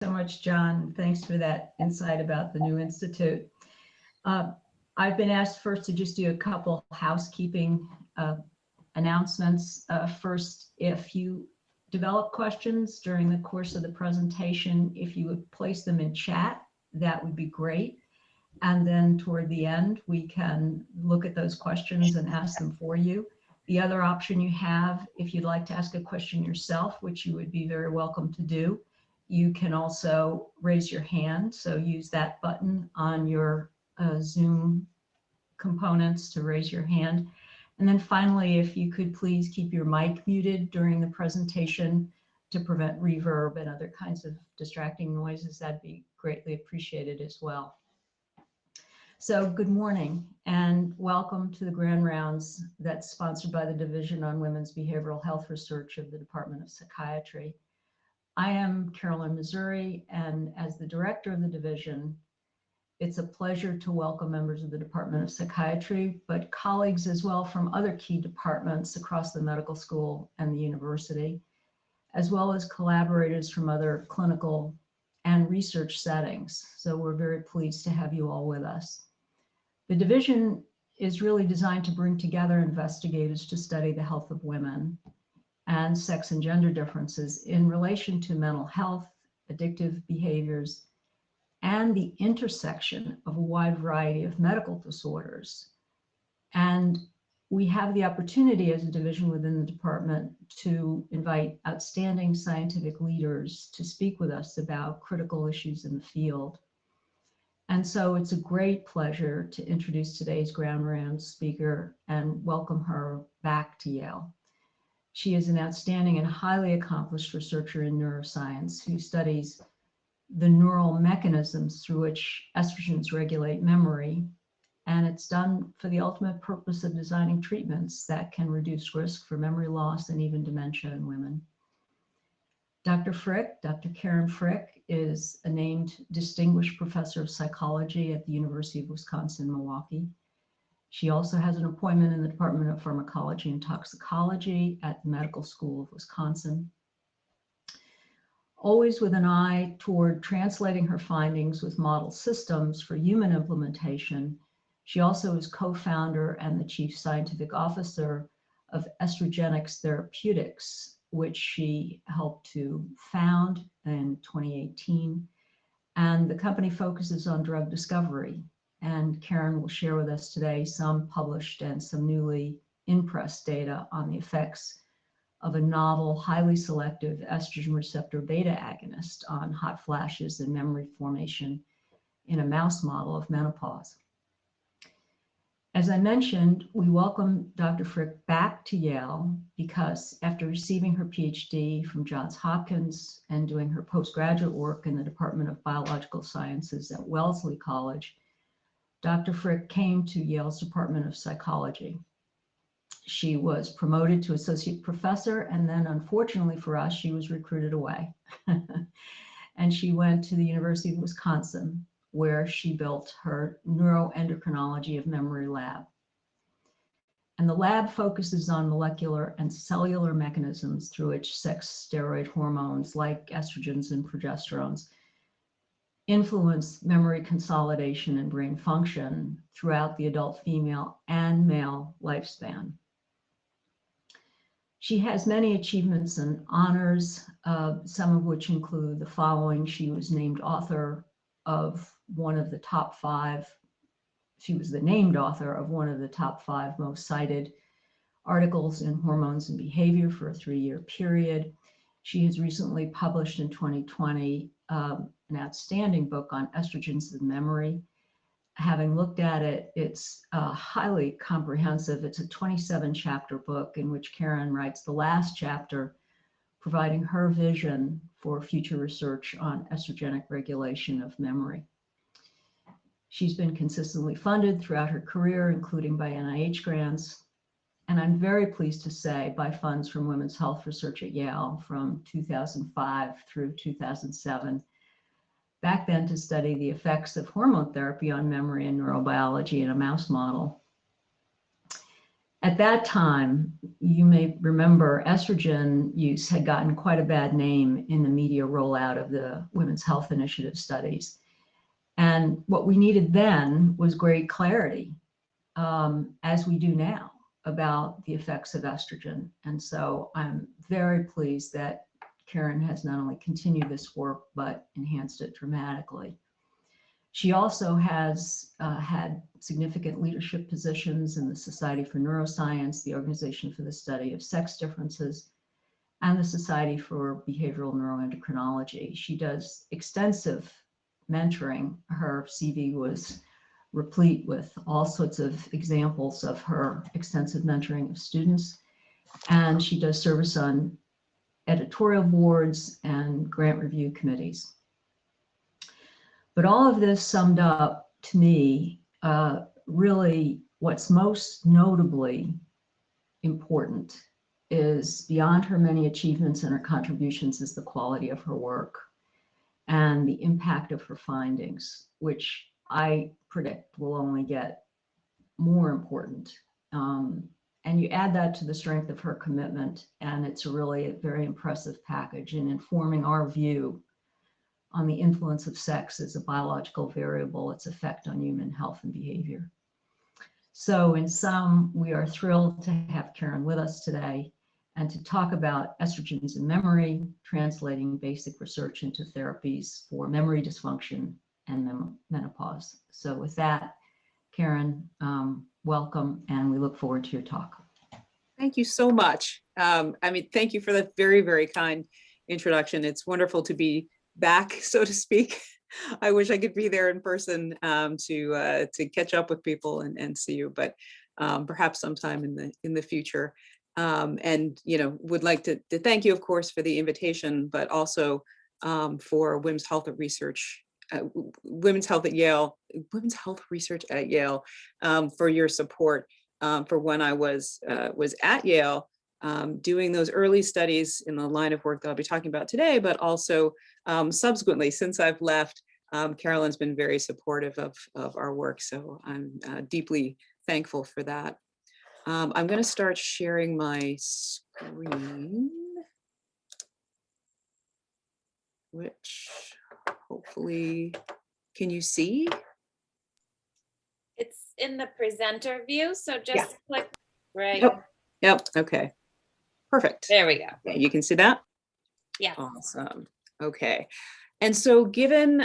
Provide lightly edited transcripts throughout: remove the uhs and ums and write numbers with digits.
So much, John. Thanks for that insight about the new institute. I've been asked first to just do a couple housekeeping announcements. First, if you develop questions during the course of the presentation, if you would place them in chat, that would be great. And then toward the end, we can look at those questions and ask them for you. The other option you have, if you'd like to ask a question yourself, which you would be very welcome to do, you can also raise your hand. So use that button on your Zoom components to raise your hand. And then finally, if you could please keep your mic muted during the presentation to prevent reverb and other kinds of distracting noises, that'd be greatly appreciated as well. So good morning and welcome to the Grand Rounds that's sponsored by the Division on Women's Behavioral Health Research of the Department of Psychiatry. I am Karyn, Missouri, and as the director of the division, it's a pleasure to welcome members of the Department of Psychiatry, but colleagues as well from other key departments across the medical school and the university, as well as collaborators from other clinical and research settings. So we're very pleased to have you all with us. The division is really designed to bring together investigators to study the health of women and sex and gender differences in relation to mental health, addictive behaviors, and the intersection of a wide variety of medical disorders. And we have the opportunity as a division within the department to invite outstanding scientific leaders to speak with us about critical issues in the field. And so it's a great pleasure to introduce today's Grand Rounds speaker and welcome her back to Yale. She is an outstanding and highly accomplished researcher in neuroscience who studies the neural mechanisms through which estrogens regulate memory. And it's done for the ultimate purpose of designing treatments that can reduce risk for memory loss and even dementia in women. Dr. Karyn Frick, is a named distinguished professor of psychology at the University of Wisconsin-Milwaukee. She also has an appointment in the Department of Pharmacology and Toxicology at the Medical School of Wisconsin. Always with an eye toward translating her findings with model systems for human implementation, she also is co-founder and the chief scientific officer of Estrogen Therapeutics, which she helped to found in 2018. And the company focuses on drug discovery. And Karyn will share with us today some published and some newly in-press data on the effects of a novel, highly selective estrogen receptor beta agonist on hot flashes and memory formation in a mouse model of menopause. As I mentioned, we welcome Dr. Frick back to Yale because after receiving her PhD from Johns Hopkins and doing her postgraduate work in the Department of Biological Sciences at Wellesley College, Dr. Frick came to Yale's Department of Psychology. She was promoted to associate professor, and then unfortunately for us, she was recruited away. And she went to the University of Wisconsin, where she built her Neuroendocrinology of Memory lab. And the lab focuses on molecular and cellular mechanisms through which sex steroid hormones like estrogens and progesterones influence memory consolidation and brain function throughout the adult female and male lifespan. She has many achievements and honors, some of which include the following. She was named author of one of the top 5. She was the named author of one of the top 5 most cited articles in Hormones and Behavior for a 3-year period. She has recently published in 2020 an outstanding book on estrogens and memory. Having looked at it, it's highly comprehensive. It's a 27-chapter book in which Karyn writes the last chapter, providing her vision for future research on estrogenic regulation of memory. She's been consistently funded throughout her career, including by NIH grants, and I'm very pleased to say by funds from Women's Health Research at Yale from 2005 through 2007, back then to study the effects of hormone therapy on memory and neurobiology in a mouse model. At that time, you may remember estrogen use had gotten quite a bad name in the media rollout of the Women's Health Initiative studies. And what we needed then was great clarity, as we do now, about the effects of estrogen. And so I'm very pleased that Karyn has not only continued this work, but enhanced it dramatically. She also has had significant leadership positions in the Society for Neuroscience, the Organization for the Study of Sex Differences, and the Society for Behavioral Neuroendocrinology. She does extensive mentoring. Her CV was replete with all sorts of examples of her extensive mentoring of students. And she does service on editorial boards and grant review committees. But all of this summed up to me, really what's most notably important is, beyond her many achievements and her contributions, is the quality of her work and the impact of her findings, which I predict will only get more important. And you add that to the strength of her commitment, and it's really a very impressive package in informing our view on the influence of sex as a biological variable, its effect on human health and behavior. So in sum, we are thrilled to have Karyn with us today and to talk about estrogens in memory, translating basic research into therapies for memory dysfunction and menopause. So with that, Karyn, welcome, and we look forward to your talk. Thank you so much. Thank you for that very, very kind introduction. It's wonderful to be back, so to speak. I wish I could be there in person to catch up with people and see you, but perhaps sometime in the future. And would like to thank you, of course, for the invitation, but also for Women's Health Research at Yale, Women's Health Research at Yale, for your support for when I was at Yale, doing those early studies in the line of work that I'll be talking about today, but also subsequently, since I've left, Carolyn's been very supportive of our work. So I'm deeply thankful for that. I'm going to start sharing my screen, which hopefully, can you see? It's in the presenter view, so just click right. Yep. Okay. Perfect. There we go. Yeah, you can see that? Yeah. Awesome. Okay. And so given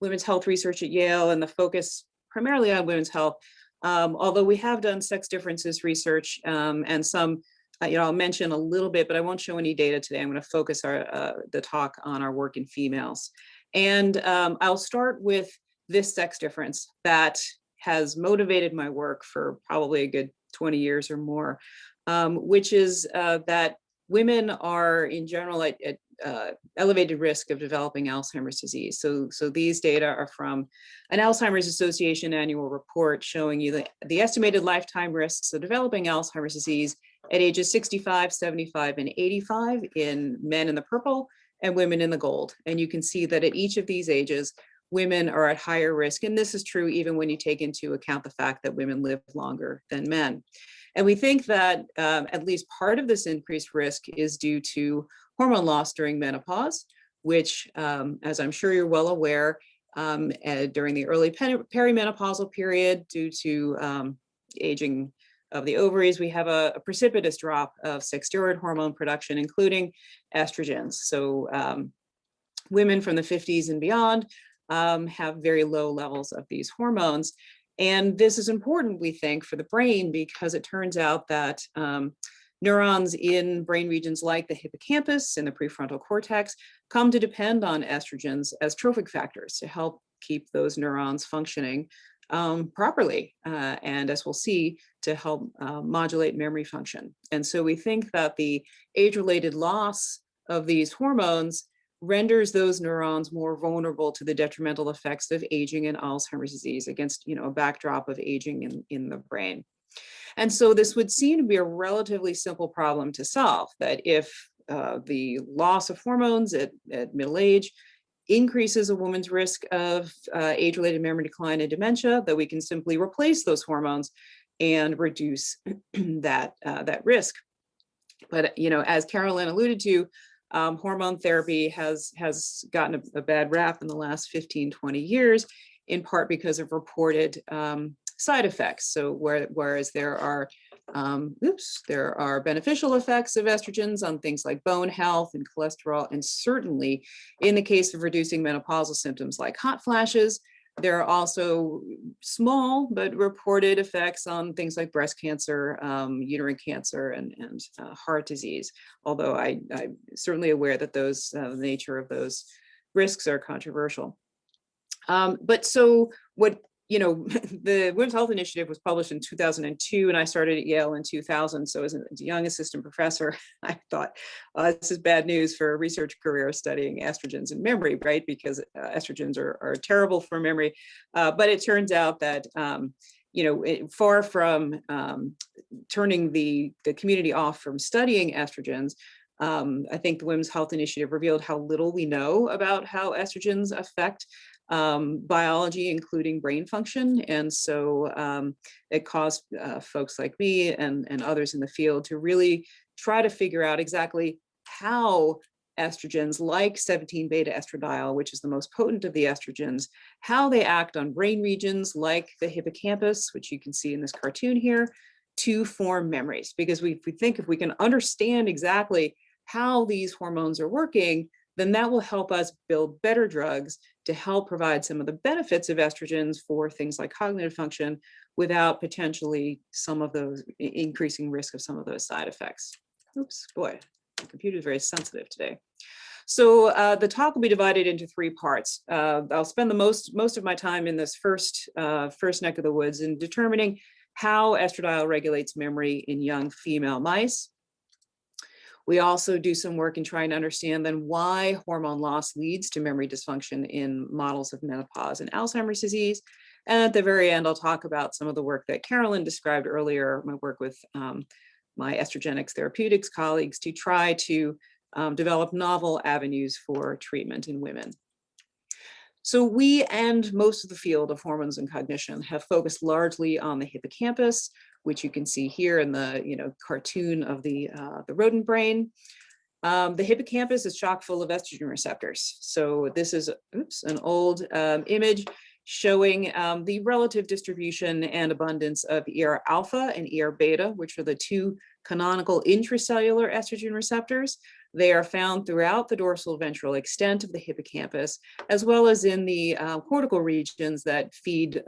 women's health research at Yale and the focus primarily on women's health, although we have done sex differences research and some, I'll mention a little bit, but I won't show any data today. I'm going to focus the talk on our work in females. And I'll start with this sex difference that has motivated my work for probably a good 20 years or more, which is that women are in general at elevated risk of developing Alzheimer's disease. So these data are from an Alzheimer's Association annual report showing you the estimated lifetime risks of developing Alzheimer's disease at ages 65, 75, and 85 in men in the purple and women in the gold. And you can see that at each of these ages, women are at higher risk. And this is true even when you take into account the fact that women live longer than men. And we think that at least part of this increased risk is due to hormone loss during menopause, which, as I'm sure you're well aware, during the early perimenopausal period, due to aging of the ovaries, we have a precipitous drop of sex steroid hormone production, including estrogens. So women from the 50s and beyond have very low levels of these hormones. And this is important, we think, for the brain, because it turns out that neurons in brain regions like the hippocampus and the prefrontal cortex come to depend on estrogens as trophic factors to help keep those neurons functioning properly, and as we'll see, to help modulate memory function. And so we think that the age-related loss of these hormones renders those neurons more vulnerable to the detrimental effects of aging and Alzheimer's disease against, a backdrop of aging in the brain. And so this would seem to be a relatively simple problem to solve, that if the loss of hormones at middle age increases a woman's risk of age-related memory decline and dementia, that we can simply replace those hormones and reduce that risk. But as Carolyn alluded to, hormone therapy has gotten a bad rap in the last 15, 20 years, in part because of reported side effects. So whereas there are beneficial effects of estrogens on things like bone health and cholesterol, and certainly in the case of reducing menopausal symptoms like hot flashes, there are also small but reported effects on things like breast cancer, uterine cancer, and heart disease. Although I'm certainly aware that the nature of those risks are controversial. But so what, the Women's Health Initiative was published in 2002, and I started at Yale in 2000. So as a young assistant professor, I thought, this is bad news for a research career studying estrogens and memory, right? Because estrogens are terrible for memory. But it turns out that, far from turning the community off from studying estrogens, I think the Women's Health Initiative revealed how little we know about how estrogens affect biology, including brain function. And so it caused folks like me and others in the field to really try to figure out exactly how estrogens like 17-beta estradiol, which is the most potent of the estrogens, how they act on brain regions like the hippocampus, which you can see in this cartoon here, to form memories. Because we think if we can understand exactly how these hormones are working, then that will help us build better drugs to help provide some of the benefits of estrogens for things like cognitive function without potentially some of those increasing risk of some of those side effects. Oops, boy, the computer is very sensitive today. So the talk will be divided into 3 parts. I'll spend the most of my time in this first neck of the woods in determining how estradiol regulates memory in young female mice. We also do some work in trying to understand then why hormone loss leads to memory dysfunction in models of menopause and Alzheimer's disease. And at the very end, I'll talk about some of the work that Carolyn described earlier, my work with my estrogenics therapeutics colleagues to try to develop novel avenues for treatment in women. So we and most of the field of hormones and cognition have focused largely on the hippocampus, which you can see here in the cartoon of the rodent brain. The hippocampus is chock full of estrogen receptors. So this is an old image showing the relative distribution and abundance of ER alpha and ER beta, which are the 2 canonical intracellular estrogen receptors. They are found throughout the dorsal ventral extent of the hippocampus, as well as in the cortical regions that feed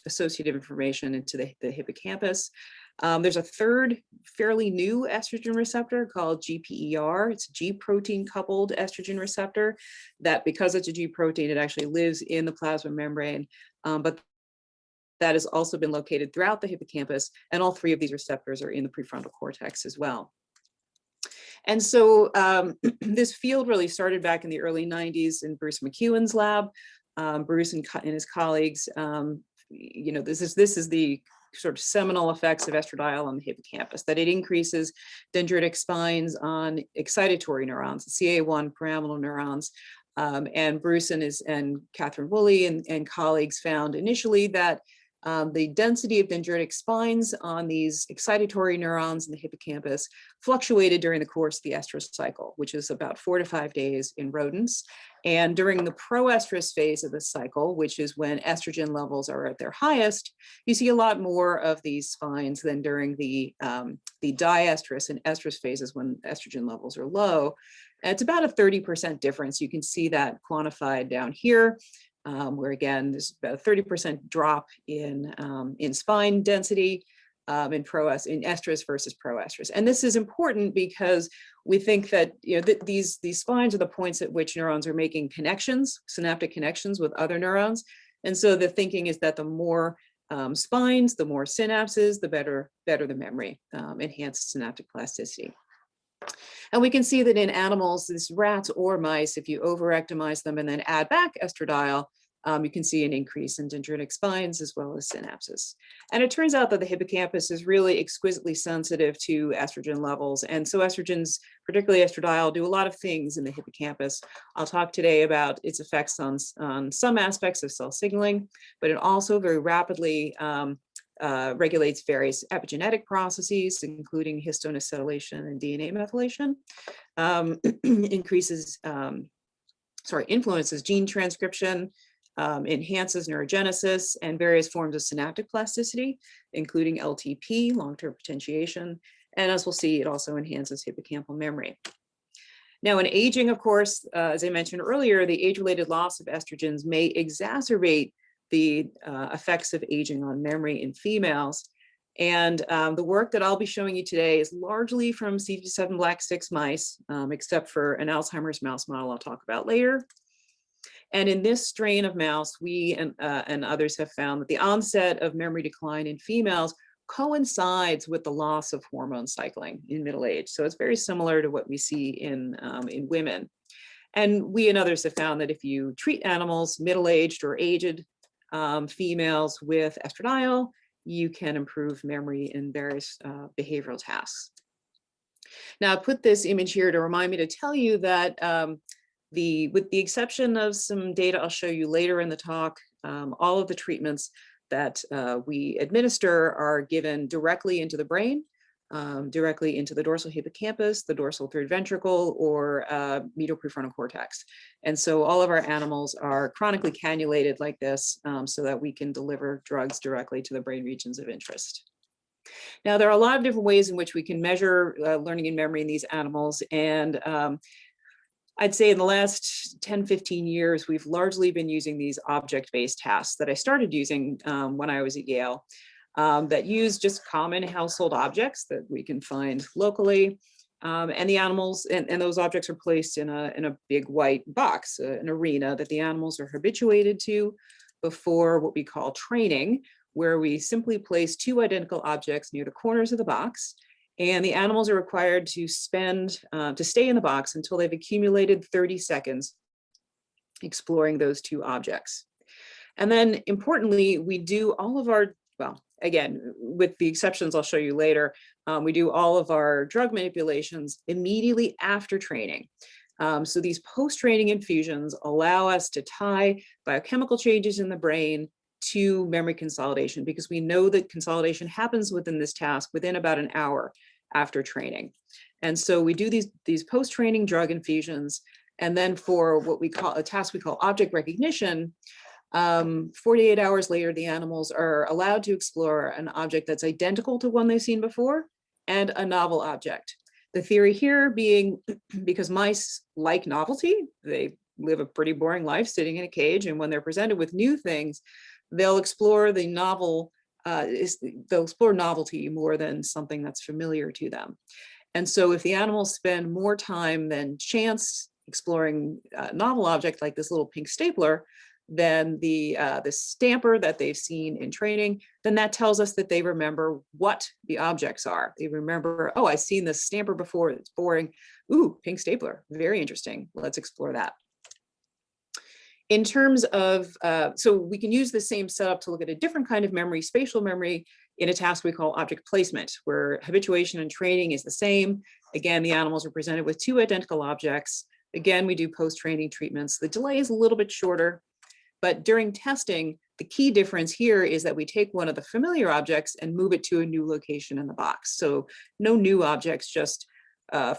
associative information into the hippocampus. There's a third fairly new estrogen receptor called GPER. It's a G protein coupled estrogen receptor that, because it's a G protein, it actually lives in the plasma membrane, but that has also been located throughout the hippocampus, and all 3 of these receptors are in the prefrontal cortex as well. And so this field really started back in the early 90s in Bruce McEwen's lab. Bruce and his colleagues, this is the sort of seminal effects of estradiol on the hippocampus, that it increases dendritic spines on excitatory neurons, the CA1 pyramidal neurons. And Bruce and Catherine Woolley and colleagues found initially that the density of dendritic spines on these excitatory neurons in the hippocampus fluctuated during the course of the estrous cycle, which is about 4 to 5 days in rodents. And during the proestrous phase of the cycle, which is when estrogen levels are at their highest, you see a lot more of these spines than during the diestrous and estrous phases when estrogen levels are low. And it's about a 30% difference. You can see that quantified down here. Where again, there's about a 30% drop in spine density in estrus versus proestrus. And this is important because we think that these spines are the points at which neurons are making connections, synaptic connections with other neurons. And so the thinking is that the more spines, the more synapses, the better the memory, enhanced synaptic plasticity. And we can see that in animals, this rats or mice, if you overactimize them and then add back estradiol, you can see an increase in dendritic spines as well as synapses. And it turns out that the hippocampus is really exquisitely sensitive to estrogen levels. And so estrogens, particularly estradiol, do a lot of things in the hippocampus. I'll talk today about its effects on some aspects of cell signaling, but it also very rapidly regulates various epigenetic processes, including histone acetylation and DNA methylation, influences gene transcription, enhances neurogenesis and various forms of synaptic plasticity, including LTP, long-term potentiation. And as we'll see, it also enhances hippocampal memory. Now, in aging, of course, as I mentioned earlier, the age-related loss of estrogens may exacerbate the effects of aging on memory in females. And the work that I'll be showing you today is largely from C57 Black 6 mice, except for an Alzheimer's mouse model I'll talk about later. And in this strain of mouse, we and others have found that the onset of memory decline in females coincides with the loss of hormone cycling in middle age. So it's very similar to what we see in women. And we and others have found that if you treat animals, middle-aged or aged females with estradiol, you can improve memory in various behavioral tasks. Now, I put this image here to remind me to tell you that with the exception of some data I'll show you later in the talk, all of the treatments that we administer are given directly into the brain, directly into the dorsal hippocampus, the dorsal third ventricle, or medial prefrontal cortex. And so all of our animals are chronically cannulated like this so that we can deliver drugs directly to the brain regions of interest. Now, there are a lot of different ways in which we can measure learning and memory in these animals. And I'd say in the last 10, 15 years, we've largely been using these object-based tasks that I started using when I was at Yale that use just common household objects that we can find locally. And the animals, and those objects are placed in a big white box, an arena that the animals are habituated to before what we call training, where we simply place two identical objects near the corners of the box. And the animals are required to stay in the box until they've accumulated 30 seconds exploring those two objects. And then importantly, we do all of our, well, again, with the exceptions I'll show you later, we do all of our drug manipulations immediately after training. So these post-training infusions allow us to tie biochemical changes in the brain to memory consolidation, because we know that consolidation happens within this task within about an hour after training. And so we do these post-training drug infusions. And then for what we call a task we call object recognition, 48 hours later, the animals are allowed to explore an object that's identical to one they've seen before and a novel object. The theory here being because mice like novelty, they live a pretty boring life sitting in a cage, and when they're presented with new things, they'll explore the novel, they'll explore novelty more than something that's familiar to them. And so if the animals spend more time than chance exploring a novel object like this little pink stapler, than the stamper that they've seen in training, then that tells us that they remember what the objects are. They remember, oh, I've seen this stamper before, it's boring. Ooh, pink stapler, very interesting. Let's explore that. In terms of, so we can use the same setup to look at a different kind of memory, spatial memory, in a task we call object placement, where habituation and training is the same. Again, the animals are presented with two identical objects. Again, we do post-training treatments. The delay is a little bit shorter, but during testing, the key difference here is that we take one of the familiar objects and move it to a new location in the box. So no new objects, just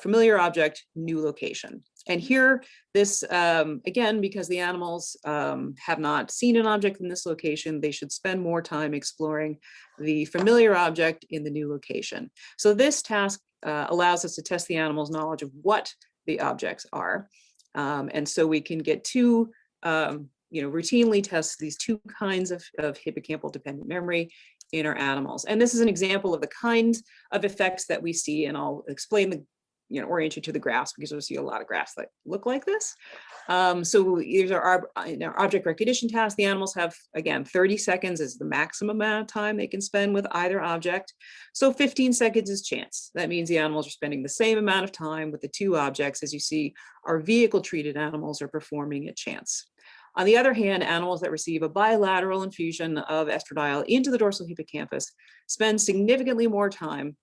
familiar object, new location. And here, this, again, because the animals have not seen an object in this location, they should spend more time exploring the familiar object in the new location. So this task allows us to test the animals' knowledge of what the objects are. And so we can get two, routinely test these two kinds of hippocampal dependent memory in our animals. And this is an example of the kinds of effects that we see, and I'll explain the, orient you to the graphs, because you'll see a lot of graphs that look like this. So these are our object recognition tasks. The animals have, again, 30 seconds is the maximum amount of time they can spend with either object. So 15 seconds is chance. That means the animals are spending the same amount of time with the two objects. As you see, our vehicle-treated animals are performing at chance. On the other hand, animals that receive a bilateral infusion of estradiol into the dorsal hippocampus spend significantly more time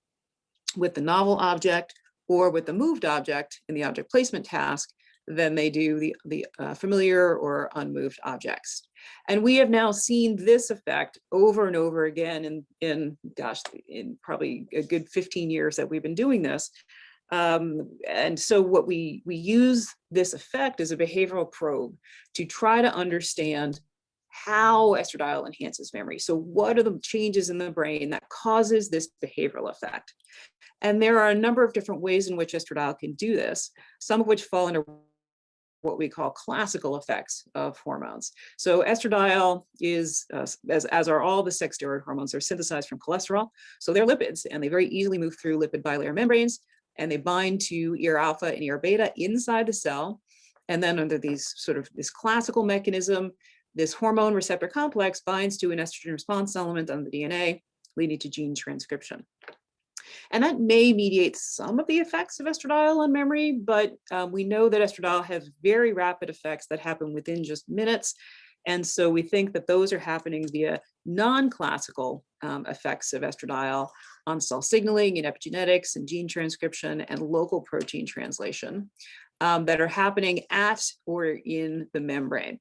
with the novel object or with the moved object in the object placement task than they do the familiar or unmoved objects. And we have now seen this effect over and over again in probably a good 15 years that we've been doing this. And so what we use this effect as a behavioral probe to try to understand how estradiol enhances memory. So what are the changes in the brain that causes this behavioral effect? And there are a number of different ways in which estradiol can do this, some of which fall under what we call classical effects of hormones. So estradiol is, as are all the sex steroid hormones, they're synthesized from cholesterol. So they're lipids, and they very easily move through lipid bilayer membranes, and they bind to ER alpha and ER beta inside the cell. And then under this classical mechanism, this hormone receptor complex binds to an estrogen response element on the DNA, leading to gene transcription. And that may mediate some of the effects of estradiol on memory, but we know that estradiol has very rapid effects that happen within just minutes. And so we think that those are happening via non-classical effects of estradiol on cell signaling and epigenetics and gene transcription and local protein translation that are happening at or in the membrane.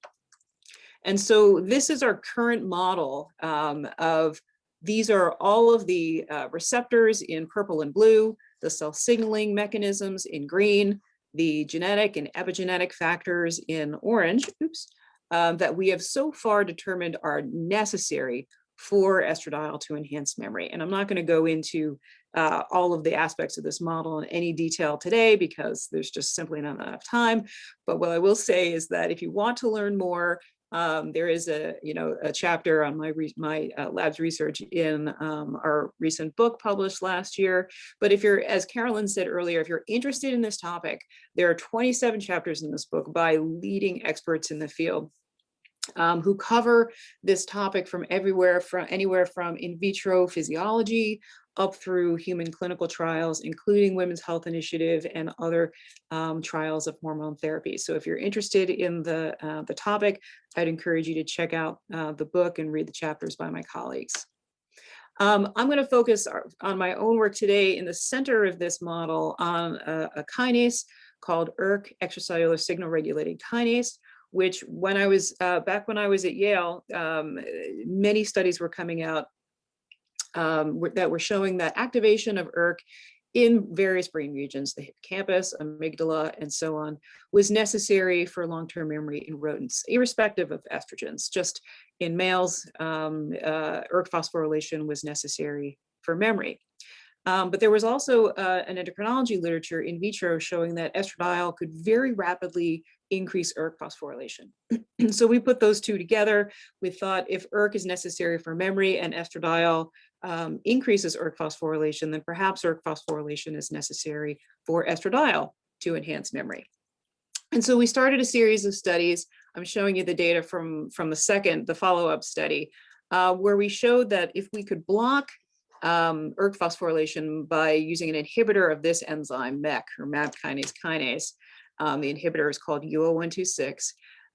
And so this is our current model of these are all of the receptors in purple and blue, the cell signaling mechanisms in green, the genetic and epigenetic factors in orange, that we have so far determined are necessary for estradiol to enhance memory. And I'm not going to go into all of the aspects of this model in any detail today because there's just simply not enough time. But what I will say is that if you want to learn more, there is a chapter on my lab's research in our recent book published last year. But if you're, as Carolyn said earlier, if you're interested in this topic, there are 27 chapters in this book by leading experts in the field who cover this topic from anywhere from in vitro physiology up through human clinical trials, including Women's Health Initiative and other trials of hormone therapy. So if you're interested in the topic, I'd encourage you to check out the book and read the chapters by my colleagues. I'm going to focus on my own work today in the center of this model on a kinase called ERK, extracellular signal regulating kinase, which when I was back when I was at Yale, many studies were coming out that were showing that activation of ERK in various brain regions, the hippocampus, amygdala, and so on, was necessary for long-term memory in rodents, irrespective of estrogens. Just in males, ERK phosphorylation was necessary for memory. But there was also an endocrinology literature in vitro showing that estradiol could very rapidly increase ERK phosphorylation. So we put those two together. We thought if ERK is necessary for memory and estradiol increases ERK phosphorylation, then perhaps ERK phosphorylation is necessary for estradiol to enhance memory. And so we started a series of studies. I'm showing you the data from the follow-up study, where we showed that if we could block ERK phosphorylation by using an inhibitor of this enzyme, MEK, or MAP kinase. The inhibitor is called UO126,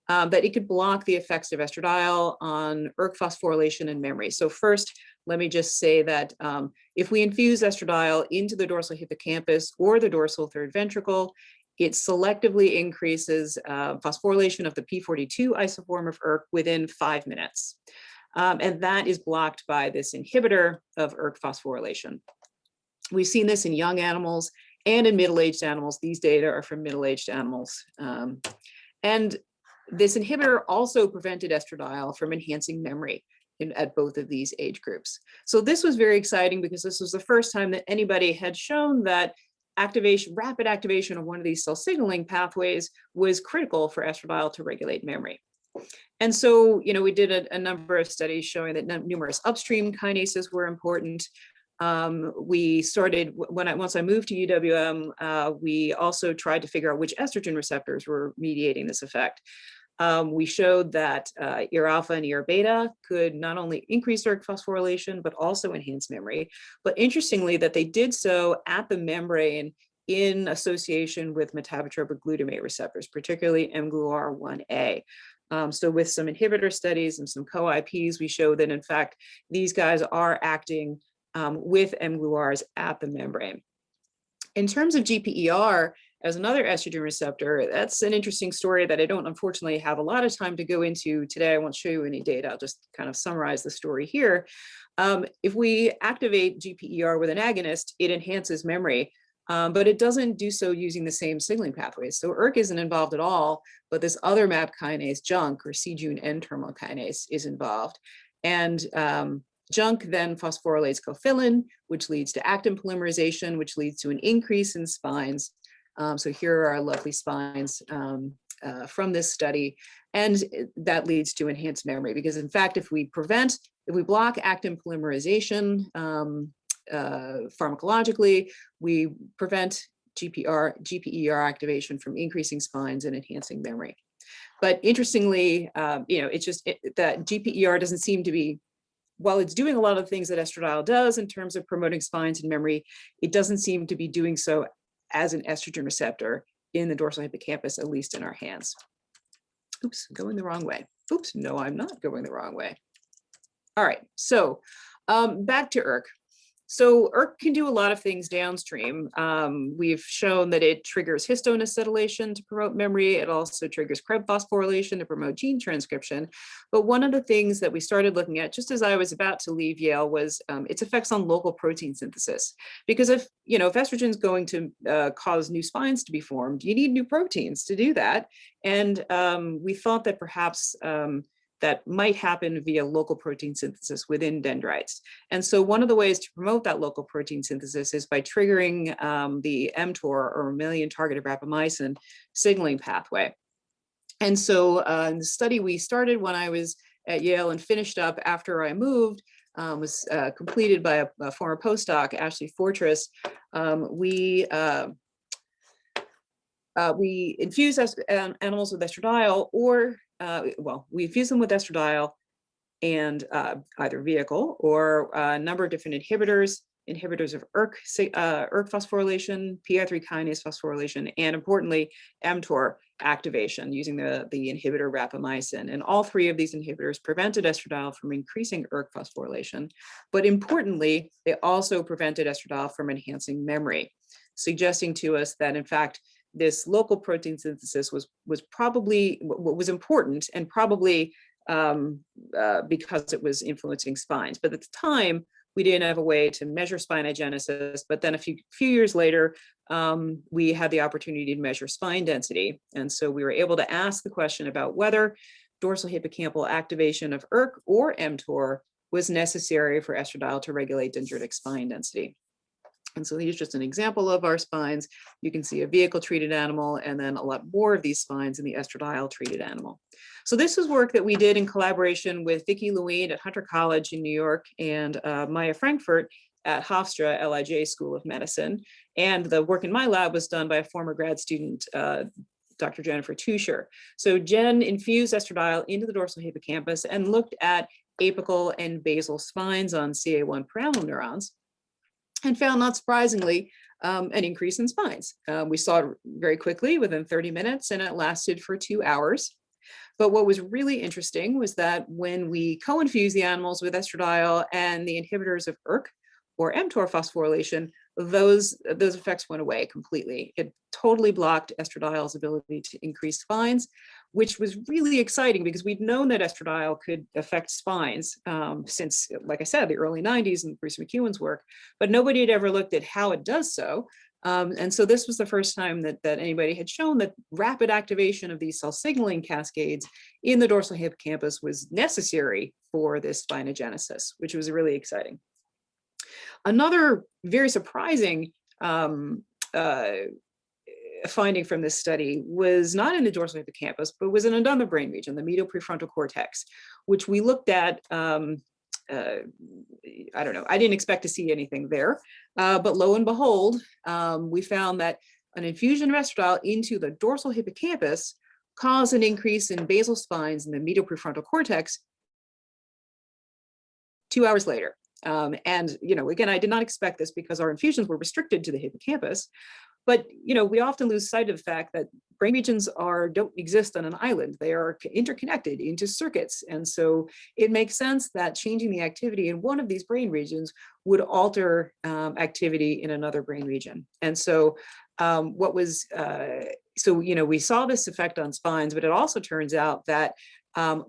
that it could block the effects of estradiol on ERK phosphorylation and memory. So first, let me just say that if we infuse estradiol into the dorsal hippocampus or the dorsal third ventricle, it selectively increases phosphorylation of the P42 isoform of ERK within 5 minutes. And that is blocked by this inhibitor of ERK phosphorylation. We've seen this in young animals and in middle-aged animals. These data are from middle-aged animals. And this inhibitor also prevented estradiol from enhancing memory at both of these age groups. So this was very exciting because this was the first time that anybody had shown that rapid activation of one of these cell signaling pathways was critical for estradiol to regulate memory. And so, we did a number of studies showing that numerous upstream kinases were important. We started, once I moved to UWM, we also tried to figure out which estrogen receptors were mediating this effect. We showed that ER alpha and ER beta could not only increase ERK phosphorylation, but also enhance memory. But interestingly, that they did so at the membrane in association with metabotropic glutamate receptors, particularly mGluR1A. So with some inhibitor studies and some co-IPs, we showed that in fact, these guys are acting with mGluRs at the membrane. In terms of GPER, as another estrogen receptor. That's an interesting story that I don't unfortunately have a lot of time to go into today. I won't show you any data. I'll just kind of summarize the story here. If we activate GPER with an agonist, it enhances memory, but it doesn't do so using the same signaling pathways. So ERK isn't involved at all, but this other MAP kinase, JUNK, or C-Jun N-terminal kinase, is involved. And JUNK then phosphorylates cofilin, which leads to actin polymerization, which leads to an increase in spines. So here are our lovely spines from this study. And that leads to enhanced memory, because in fact, if we block actin polymerization pharmacologically, we prevent GPER activation from increasing spines and enhancing memory. But interestingly, it's just that GPER doesn't seem to be, while it's doing a lot of things that estradiol does in terms of promoting spines and memory, it doesn't seem to be doing so as an estrogen receptor in the dorsal hippocampus, at least in our hands. Oops, going the wrong way. Oops, no, I'm not going the wrong way. All right, so back to ERK. So ERK can do a lot of things downstream. We've shown that it triggers histone acetylation to promote memory. It also triggers Krebs phosphorylation to promote gene transcription. But one of the things that we started looking at just as I was about to leave Yale was its effects on local protein synthesis. Because if estrogen is going to cause new spines to be formed, you need new proteins to do that. And we thought that perhaps that might happen via local protein synthesis within dendrites. And so one of the ways to promote that local protein synthesis is by triggering the mTOR, or mammalian targeted rapamycin, signaling pathway. And so in the study we started when I was at Yale and finished up after I moved, was completed by a former postdoc, Ashley Fortress. We infuse animals with estradiol, or we infuse them with estradiol and either vehicle or a number of different inhibitors of ERK phosphorylation, PI3 kinase phosphorylation, and importantly, mTOR activation using the inhibitor rapamycin. And all three of these inhibitors prevented estradiol from increasing ERK phosphorylation, but importantly, they also prevented estradiol from enhancing memory, suggesting to us that in fact, this local protein synthesis was probably what was important, and probably because it was influencing spines. But at the time, we didn't have a way to measure spinogenesis. But then a few years later, we had the opportunity to measure spine density. And so we were able to ask the question about whether dorsal hippocampal activation of ERK or mTOR was necessary for estradiol to regulate dendritic spine density. And so here's just an example of our spines. You can see a vehicle-treated animal, and then a lot more of these spines in the estradiol-treated animal. So this is work that we did in collaboration with Vicki Lewin at Hunter College in New York and Maya Frankfurt at Hofstra LIJ School of Medicine. And the work in my lab was done by a former grad student, Dr. Jennifer Tuscher. So Jen infused estradiol into the dorsal hippocampus and looked at apical and basal spines on CA1 pyramidal neurons, and found, not surprisingly, an increase in spines. We saw it very quickly within 30 minutes, and it lasted for 2 hours. But what was really interesting was that when we co-infused the animals with estradiol and the inhibitors of ERK or mTOR phosphorylation, those effects went away completely. It totally blocked estradiol's ability to increase spines, which was really exciting because we'd known that estradiol could affect spines since, like I said, the early 90s and Bruce McEwen's work, but nobody had ever looked at how it does so. And so this was the first time that anybody had shown that rapid activation of these cell signaling cascades in the dorsal hippocampus was necessary for this spinogenesis, which was really exciting. Another very surprising finding from this study was not in the dorsal hippocampus, but was in another brain region, the medial prefrontal cortex, which we looked at. I don't know, I didn't expect to see anything there, but lo and behold, we found that an infusion of estradiol into the dorsal hippocampus caused an increase in basal spines in the medial prefrontal cortex 2 hours later. And, again, I did not expect this because our infusions were restricted to the hippocampus. But, we often lose sight of the fact that brain regions don't exist on an island. They are interconnected into circuits. And so it makes sense that changing the activity in one of these brain regions would alter activity in another brain region. And so we saw this effect on spines, but it also turns out that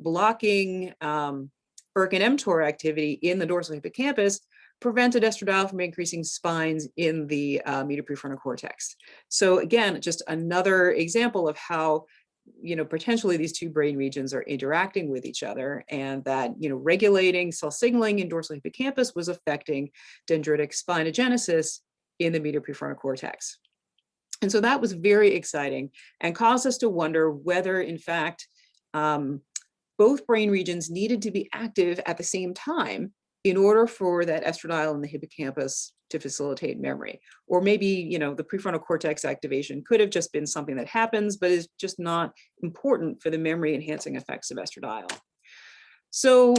blocking ERK and mTOR activity in the dorsal hippocampus prevented estradiol from increasing spines in the medial prefrontal cortex. So again, just another example of how, potentially these two brain regions are interacting with each other, and that, regulating cell signaling in dorsal hippocampus was affecting dendritic spinogenesis in the medial prefrontal cortex. And so that was very exciting and caused us to wonder whether, in fact, both brain regions needed to be active at the same time in order for that estradiol in the hippocampus to facilitate memory. Or maybe, the prefrontal cortex activation could have just been something that happens, but is just not important for the memory enhancing effects of estradiol. So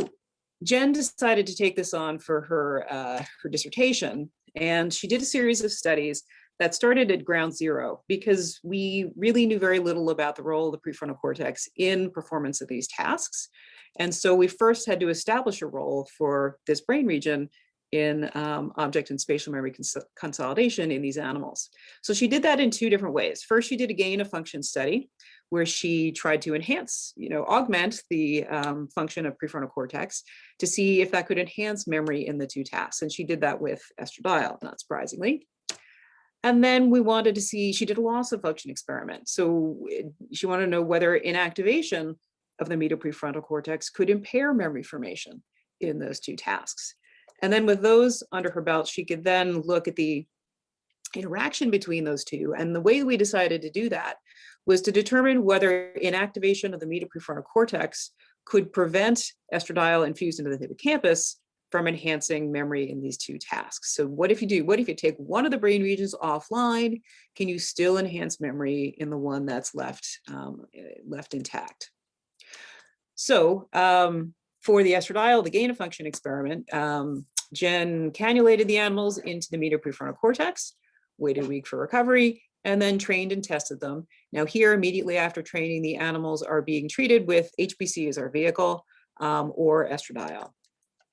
Jen decided to take this on for her dissertation, and she did a series of studies that started at ground zero, because we really knew very little about the role of the prefrontal cortex in performance of these tasks. And so we first had to establish a role for this brain region in object and spatial memory consolidation in these animals. So she did that in two different ways. First, she did a gain of function study where she tried to enhance, augment the function of prefrontal cortex to see if that could enhance memory in the two tasks. And she did that with estradiol, not surprisingly. And then we wanted to see, she did a loss of function experiment. So she wanted to know whether inactivation of the medial prefrontal cortex could impair memory formation in those two tasks. And then with those under her belt, she could then look at the interaction between those two. And the way we decided to do that was to determine whether inactivation of the medial prefrontal cortex could prevent estradiol infused into the hippocampus from enhancing memory in these two tasks. So what if you do? What if you take one of the brain regions offline? Can you still enhance memory in the one that's left intact? So for the estradiol, the gain of function experiment, Jen cannulated the animals into the medial prefrontal cortex, waited a week for recovery, and then trained and tested them. Now here, immediately after training, the animals are being treated with HPC as our vehicle, or estradiol.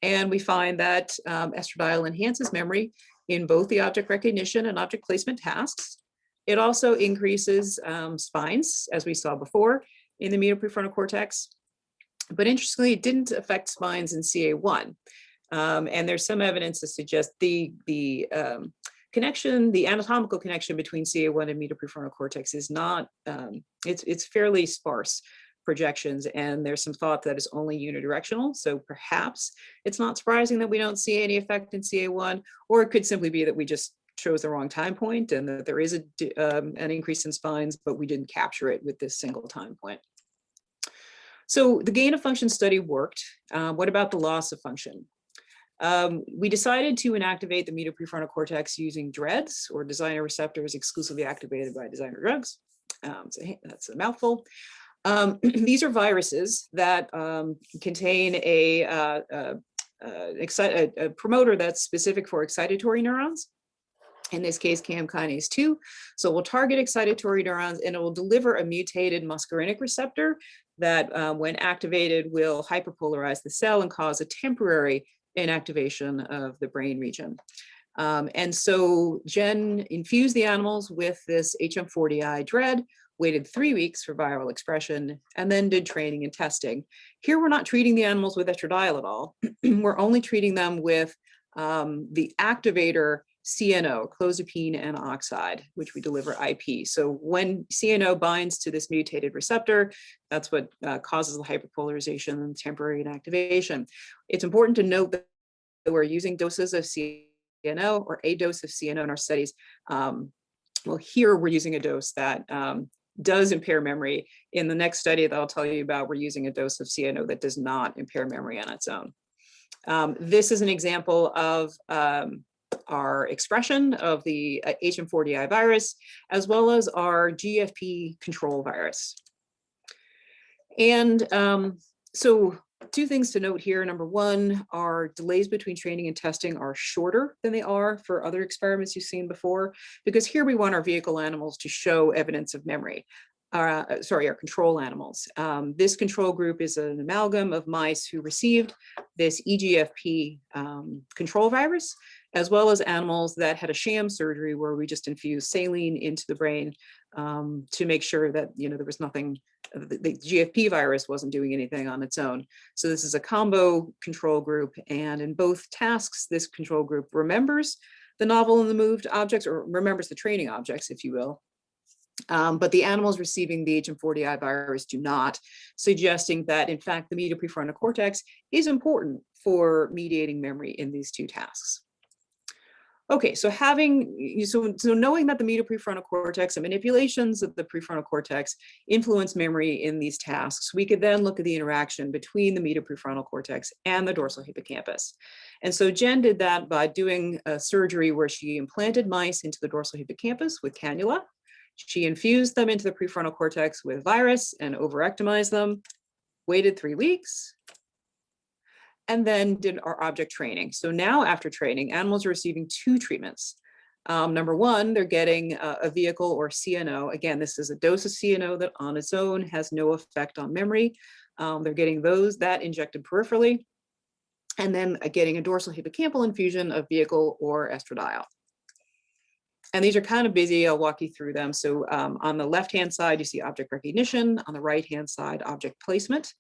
And we find that estradiol enhances memory in both the object recognition and object placement tasks. It also increases spines, as we saw before, in the medial prefrontal cortex. But interestingly, it didn't affect spines in CA1. And there's some evidence to suggest the connection, the anatomical connection between CA1 and medial prefrontal cortex is not, it's fairly sparse projections, and there's some thought that it's only unidirectional. So perhaps it's not surprising that we don't see any effect in CA1, or it could simply be that we just chose the wrong time point and that there is an increase in spines, but we didn't capture it with this single time point. So the gain of function study worked. What about the loss of function? We decided to inactivate the medial prefrontal cortex using DREADs, or designer receptors exclusively activated by designer drugs. So that's a mouthful. These are viruses that contain a promoter that's specific for excitatory neurons. In this case, CAM kinase 2. So we'll target excitatory neurons, and it will deliver a mutated muscarinic receptor that, when activated, will hyperpolarize the cell and cause a temporary inactivation of the brain region. And so Jen infused the animals with this HM40I DREAD, waited 3 weeks for viral expression, and then did training and testing. Here, we're not treating the animals with estradiol at all. We're only treating them with the activator CNO, clozapine N oxide, which we deliver IP. So when CNO binds to this mutated receptor, that's what causes the hyperpolarization and temporary inactivation. It's important to note that we're using doses of CNO, or a dose of CNO in our studies. Well, here we're using a dose that does impair memory. In the next study that I'll tell you about, we're using a dose of CNO that does not impair memory on its own. This is an example of our expression of the HM40I virus, as well as our GFP control virus. And so two things to note here. Number one, our delays between training and testing are shorter than they are for other experiments you've seen before, because here we want our vehicle animals to show evidence of memory. Our control animals. This control group is an amalgam of mice who received this EGFP control virus, as well as animals that had a sham surgery where we just infused saline into the brain to make sure that, there was nothing, the GFP virus wasn't doing anything on its own. So this is a combo control group. And in both tasks, this control group remembers the novel and the moved objects, or remembers the training objects, if you will. But the animals receiving the HM40I virus do not, suggesting that, in fact, the medial prefrontal cortex is important for mediating memory in these two tasks. Okay, so knowing that the medial prefrontal cortex and manipulations of the prefrontal cortex influence memory in these tasks, we could then look at the interaction between the medial prefrontal cortex and the dorsal hippocampus. And so Jen did that by doing a surgery where she implanted mice into the dorsal hippocampus with cannula. She infused them into the prefrontal cortex with virus and overectomized them, waited 3 weeks, and then did our object training. So now after training, animals are receiving 2 treatments. Number one, they're getting a vehicle or CNO. Again, this is a dose of CNO that on its own has no effect on memory. They're getting that injected peripherally, and then getting a dorsal hippocampal infusion of vehicle or estradiol. And these are kind of busy. I'll walk you through them. So on the left-hand side, you see object recognition. On the right-hand side, object placement.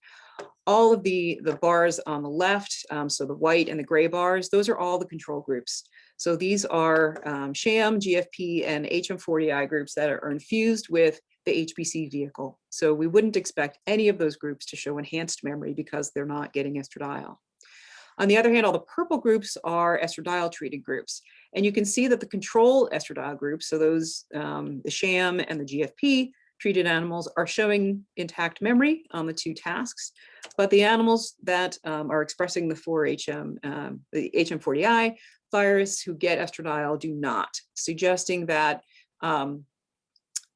All of the bars on the left, so the white and the gray bars, those are all the control groups. So these are sham, GFP, and HM40I groups that are infused with the HPC vehicle. So we wouldn't expect any of those groups to show enhanced memory because they're not getting estradiol. On the other hand, all the purple groups are estradiol treated groups. And you can see that the control estradiol groups, so those, the sham and the GFP treated animals, are showing intact memory on the 2 tasks, but the animals that are expressing the 4-HM, the HM40I virus who get estradiol do not, suggesting that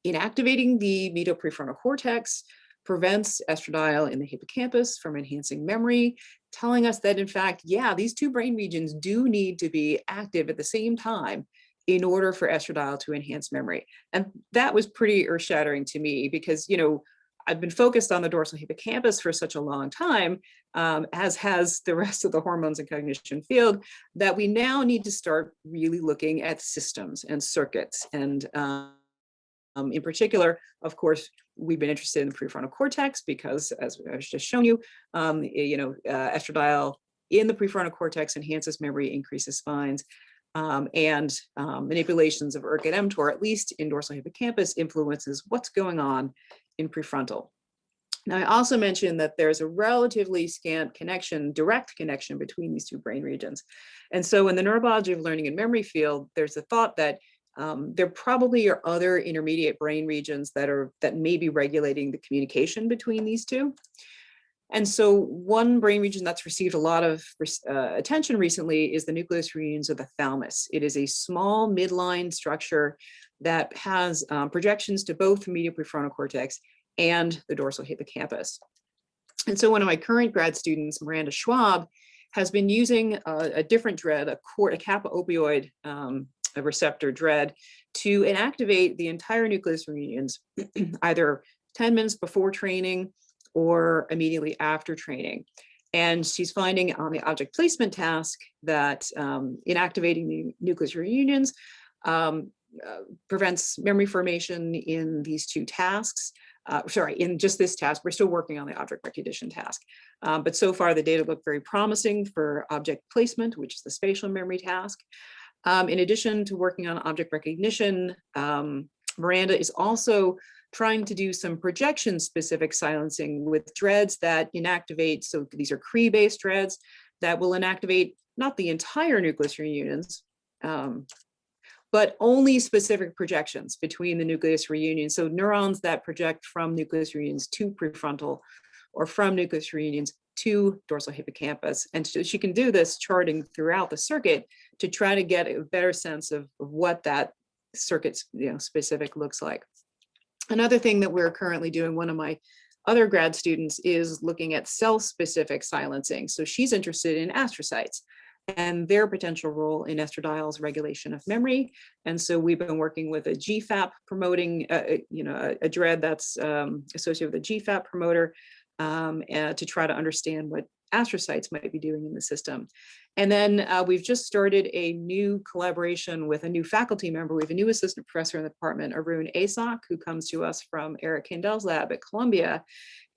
inactivating the medial prefrontal cortex prevents estradiol in the hippocampus from enhancing memory, telling us that, in fact, yeah, these 2 brain regions do need to be active at the same time in order for estradiol to enhance memory. And that was pretty earth-shattering to me because, I've been focused on the dorsal hippocampus for such a long time, as has the rest of the hormones and cognition field, that we now need to start really looking at systems and circuits. And in particular, of course, we've been interested in the prefrontal cortex because, as I've just shown you, estradiol in the prefrontal cortex enhances memory, increases spines, and manipulations of ERK and mTOR, at least in dorsal hippocampus, influences what's going on in prefrontal. Now, I also mentioned that there's a relatively scant connection, direct connection between these 2 brain regions. And so in the neurobiology of learning and memory field, there's a thought that there probably are other intermediate brain regions that may be regulating the communication between these 2. And so one brain region that's received a lot of attention recently is the nucleus reunions of the thalamus. It is a small midline structure that has projections to both the medial prefrontal cortex and the dorsal hippocampus. And so one of my current grad students, Miranda Schwab, has been using a different dread, a kappa opioid a receptor dread, to inactivate the entire nucleus reunions, either 10 minutes before training or immediately after training. And she's finding on the object placement task that inactivating the nucleus reunions prevents memory formation in these 2 tasks. In just this task. We're still working on the object recognition task. But so far the data look very promising for object placement, which is the spatial memory task. In addition to working on object recognition, Miranda is also trying to do some projection-specific silencing with dreads that inactivate, so these are Cree-based dreads that will inactivate not the entire nucleus reunions, but only specific projections between the nucleus reunions. So neurons that project from nucleus reunions to prefrontal or from nucleus reunions to dorsal hippocampus. And so she can do this charting throughout the circuit to try to get a better sense of what that circuit specific looks like. Another thing that we're currently doing, one of my other grad students is looking at cell-specific silencing. So she's interested in astrocytes and their potential role in estradiol's regulation of memory. And so we've been working with a GFAP promoting, a dread that's associated with a GFAP promoter to try to understand what astrocytes might be doing in the system. And then we've just started a new collaboration with a new faculty member. We have a new assistant professor in the department, Arun Asak, who comes to us from Eric Kandel's lab at Columbia.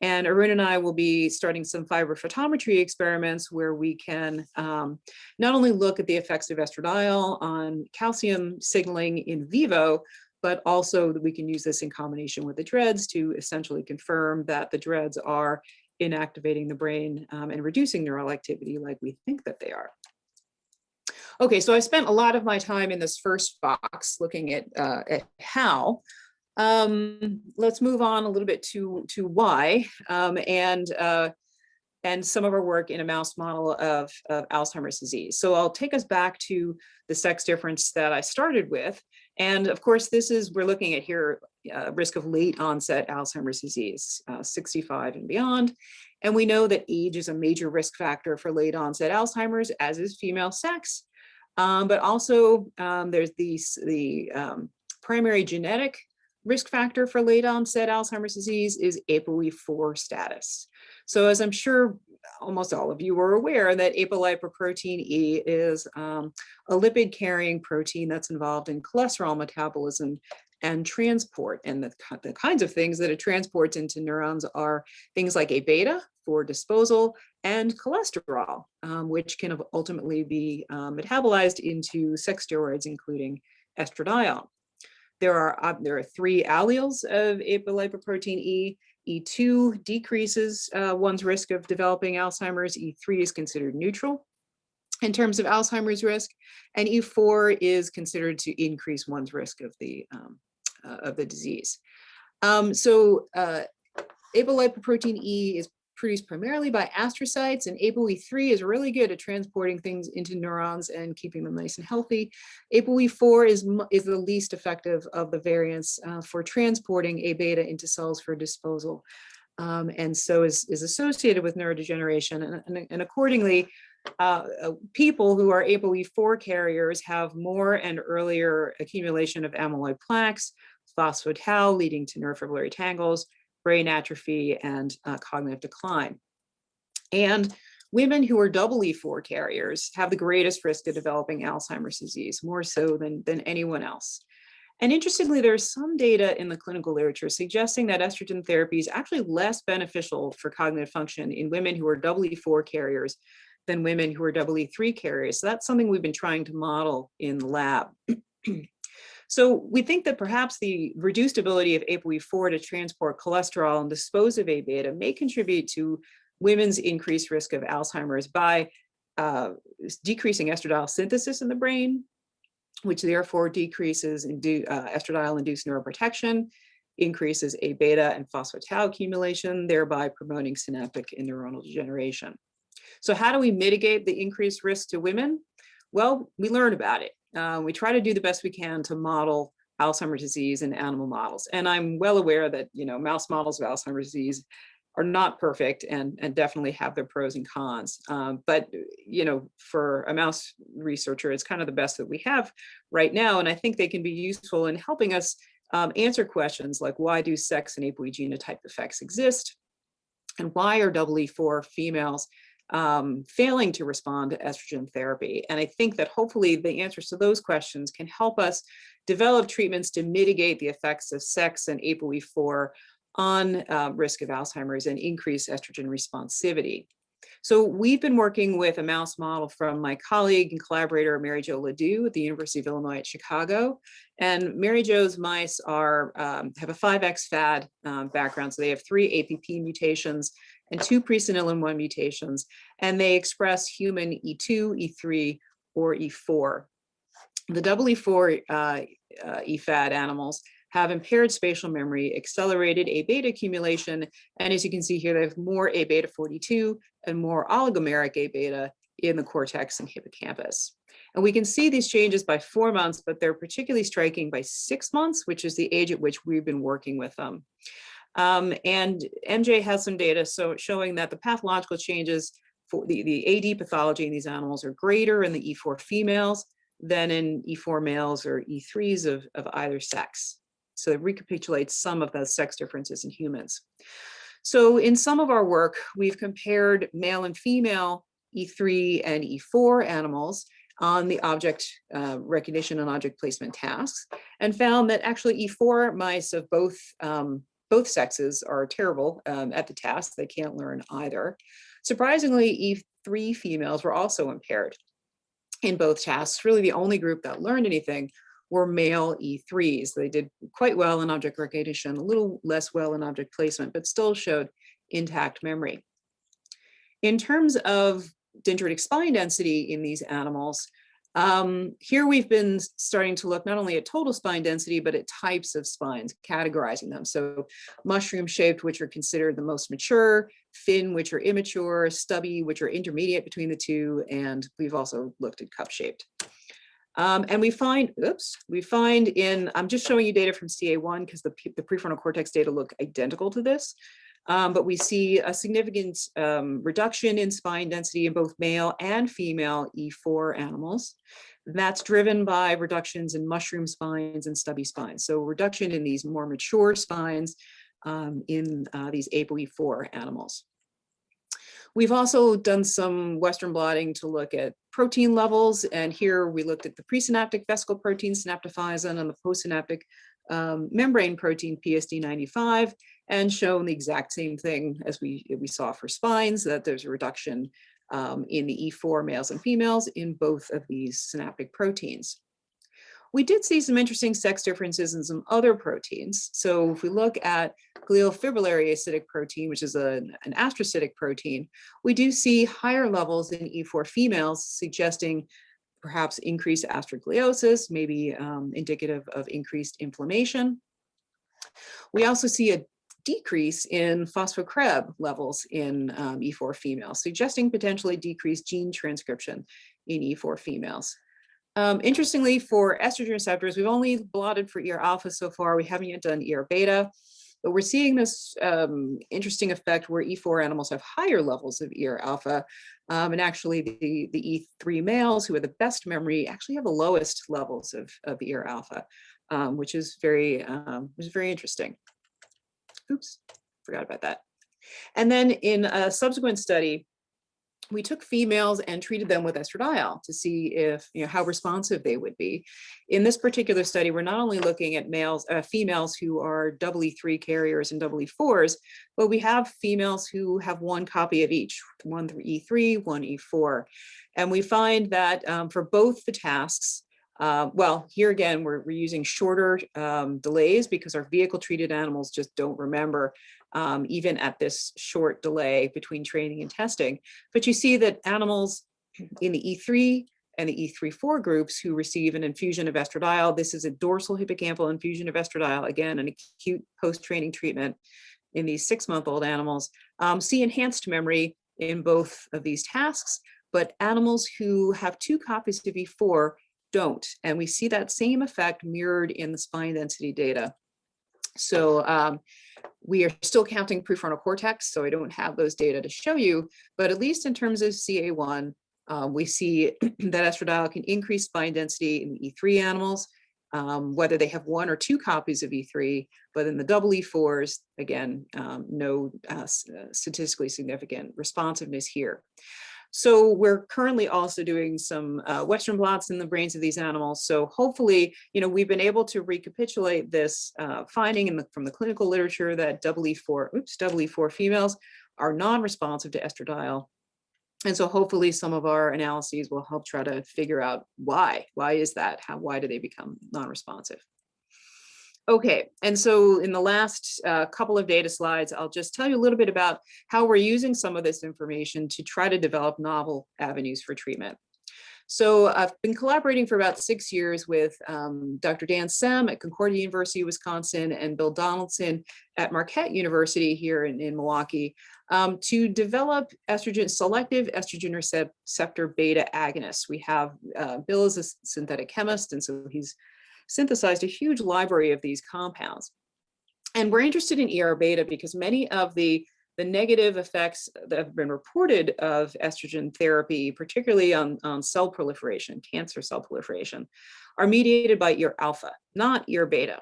And Arun and I will be starting some fiber photometry experiments where we can not only look at the effects of estradiol on calcium signaling in vivo, but also that we can use this in combination with the DREADS to essentially confirm that the DREADS are inactivating the brain and reducing neural activity like we think that they are. Okay, so I spent a lot of my time in this first box looking at how. Let's move on a little bit to why and some of our work in a mouse model of Alzheimer's disease. So I'll take us back to the sex difference that I started with. And of course, we're looking at here risk of late onset Alzheimer's disease, 65 and beyond. And we know that age is a major risk factor for late onset Alzheimer's, as is female sex. But also there's the primary genetic risk factor for late onset Alzheimer's disease is ApoE4 status. So as I'm sure almost all of you are aware, that apolipoprotein E is a lipid carrying protein that's involved in cholesterol metabolism and transport. And the kinds of things that it transports into neurons are things like A beta for disposal and cholesterol, which can ultimately be metabolized into sex steroids, including estradiol. There are 3 alleles of apolipoprotein E. E2 decreases one's risk of developing Alzheimer's. E3 is considered neutral in terms of Alzheimer's risk, and E4 is considered to increase one's risk of the disease. Apolipoprotein E is produced primarily by astrocytes, and ApoE3 is really good at transporting things into neurons and keeping them nice and healthy. ApoE4 is the least effective of the variants for transporting A beta into cells for disposal, and so is associated with neurodegeneration. And accordingly, people who are ApoE4 carriers have more and earlier accumulation of amyloid plaques, phospho-tau leading to neurofibrillary tangles, brain atrophy, and cognitive decline. And women who are E4 carriers have the greatest risk of developing Alzheimer's disease, more so than anyone else. And interestingly, there's some data in the clinical literature suggesting that estrogen therapy is actually less beneficial for cognitive function in women who are E4 carriers than women who are E3 carriers. So that's something we've been trying to model in the lab. So we think that perhaps the reduced ability of ApoE4 to transport cholesterol and dispose of A beta may contribute to women's increased risk of Alzheimer's by decreasing estradiol synthesis in the brain, which therefore decreases estradiol-induced neuroprotection, increases A beta and phospho-tau accumulation, thereby promoting synaptic and neuronal degeneration. So how do we mitigate the increased risk to women? Well, we learn about it. We try to do the best we can to model Alzheimer's disease in animal models. And I'm well aware that, mouse models of Alzheimer's disease are not perfect and definitely have their pros and cons. But, for a mouse researcher, it's kind of the best that we have right now. And I think they can be useful in helping us answer questions like, why do sex and ApoE genotype effects exist? And why are E4 females failing to respond to estrogen therapy? And I think that hopefully the answers to those questions can help us develop treatments to mitigate the effects of sex and ApoE4 on risk of Alzheimer's and increase estrogen responsivity. So we've been working with a mouse model from my colleague and collaborator, Mary Jo Ledoux at the University of Illinois at Chicago. And Mary Jo's mice have a 5X FAD background. So they have 3 APP mutations and 2 presenilin 1 mutations, and they express human E2, E3, or E4. The E4 EFAD animals have impaired spatial memory, accelerated A beta accumulation, and as you can see here, they have more A beta 42 and more oligomeric A beta in the cortex and hippocampus. And we can see these changes by 4 months, but they're particularly striking by 6 months, which is the age at which we've been working with them. And MJ has some data showing that the pathological changes for the AD pathology in these animals are greater in the E4 females than in E4 males or E3s of either sex. So it recapitulates some of the sex differences in humans. So in some of our work, we've compared male and female E3 and E4 animals on the object recognition and object placement tasks, and found that actually E4 mice of both sexes are terrible at the task. They can't learn either. Surprisingly, E3 females were also impaired in both tasks. Really the only group that learned anything were male E3s. They did quite well in object recognition, a little less well in object placement, but still showed intact memory. In terms of dendritic spine density in these animals, here we've been starting to look not only at total spine density, but at types of spines, categorizing them. So mushroom shaped, which are considered the most mature, fin, which are immature, stubby, which are intermediate between the two, and we've also looked at cup shaped. And we find in, I'm just showing you data from CA1 because the prefrontal cortex data look identical to this. But we see a significant reduction in spine density in both male and female E4 animals. That's driven by reductions in mushroom spines and stubby spines. So reduction in these more mature spines in these ApoE4 animals. We've also done some Western blotting to look at protein levels. And here we looked at the presynaptic vesicle protein synaptophysin and the postsynaptic membrane protein PSD95, and shown the exact same thing as we saw for spines, that there's a reduction in the E4 males and females in both of these synaptic proteins. We did see some interesting sex differences in some other proteins. So if we look at glial fibrillary acidic protein, which is an astrocytic protein, we do see higher levels in E4 females, suggesting perhaps increased astrogliosis, maybe indicative of increased inflammation. We also see a decrease in phosphocreb levels in E4 females, suggesting potentially decreased gene transcription in E4 females. Interestingly, for estrogen receptors, we've only blotted for ER alpha so far. We haven't yet done ER beta, but we're seeing this interesting effect where E4 animals have higher levels of ER alpha. And actually the E3 males who have the best memory actually have the lowest levels of ER alpha, which is very interesting. Oops, forgot about that. And then in a subsequent study, we took females and treated them with estradiol to see if, how responsive they would be. In this particular study, we're not only looking at females who are EE3 carriers and EE4s, but we have females who have one copy of each, one E3, one E4. And we find that for both the tasks, well, here again, we're using shorter delays because our vehicle treated animals just don't remember even at this short delay between training and testing. But you see that animals in the E3 and the E3-4 groups who receive an infusion of estradiol, this is a dorsal hippocampal infusion of estradiol, again, an acute post-training treatment in these 6-month-old animals, see enhanced memory in both of these tasks, but animals who have 2 copies of E4 don't. And we see that same effect mirrored in the spine density data. So we are still counting prefrontal cortex, so I don't have those data to show you, but at least in terms of CA1, we see that estradiol can increase spine density in the E3 animals, whether they have 1 or 2 copies of E3, but in the EE4s, again, no statistically significant responsiveness here. So we're currently also doing some Western blots in the brains of these animals. So hopefully, we've been able to recapitulate this finding from the clinical literature that EE4 females are non-responsive to estradiol. And so hopefully some of our analyses will help try to figure out why. Why is that? Why do they become non-responsive? Okay, and so in the last couple of data slides, I'll just tell you a little bit about how we're using some of this information to try to develop novel avenues for treatment. So I've been collaborating for about 6 years with Dr. Dan Sem at Concordia University, Wisconsin, and Bill Donaldson at Marquette University here in Milwaukee to develop selective estrogen receptor beta agonists. We have, Bill is a synthetic chemist, and so he's synthesized a huge library of these compounds. And we're interested in ER beta because many of the negative effects that have been reported of estrogen therapy, particularly on cell proliferation, cancer cell proliferation, are mediated by ER alpha, not ER beta.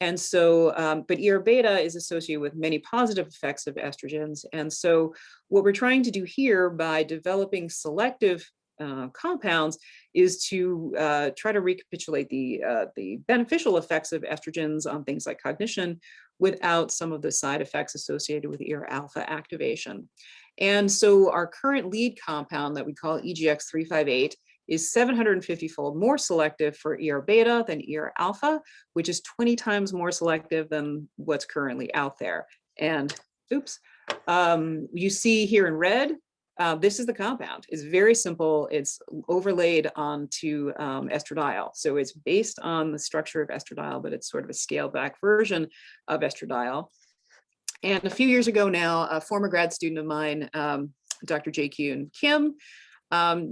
And so, but ER beta is associated with many positive effects of estrogens. And so what we're trying to do here by developing selective compounds is to try to recapitulate the beneficial effects of estrogens on things like cognition without some of the side effects associated with ER alpha activation. And so our current lead compound that we call EGX358 is 750-fold more selective for ER beta than ER alpha, which is 20 times more selective than what's currently out there. And oops, you see here in red, this is the compound. It's very simple. It's overlaid onto estradiol. So it's based on the structure of estradiol, but it's sort of a scaled back version of estradiol. And a few years ago now, a former grad student of mine, Dr. Jae-Kyun Kim,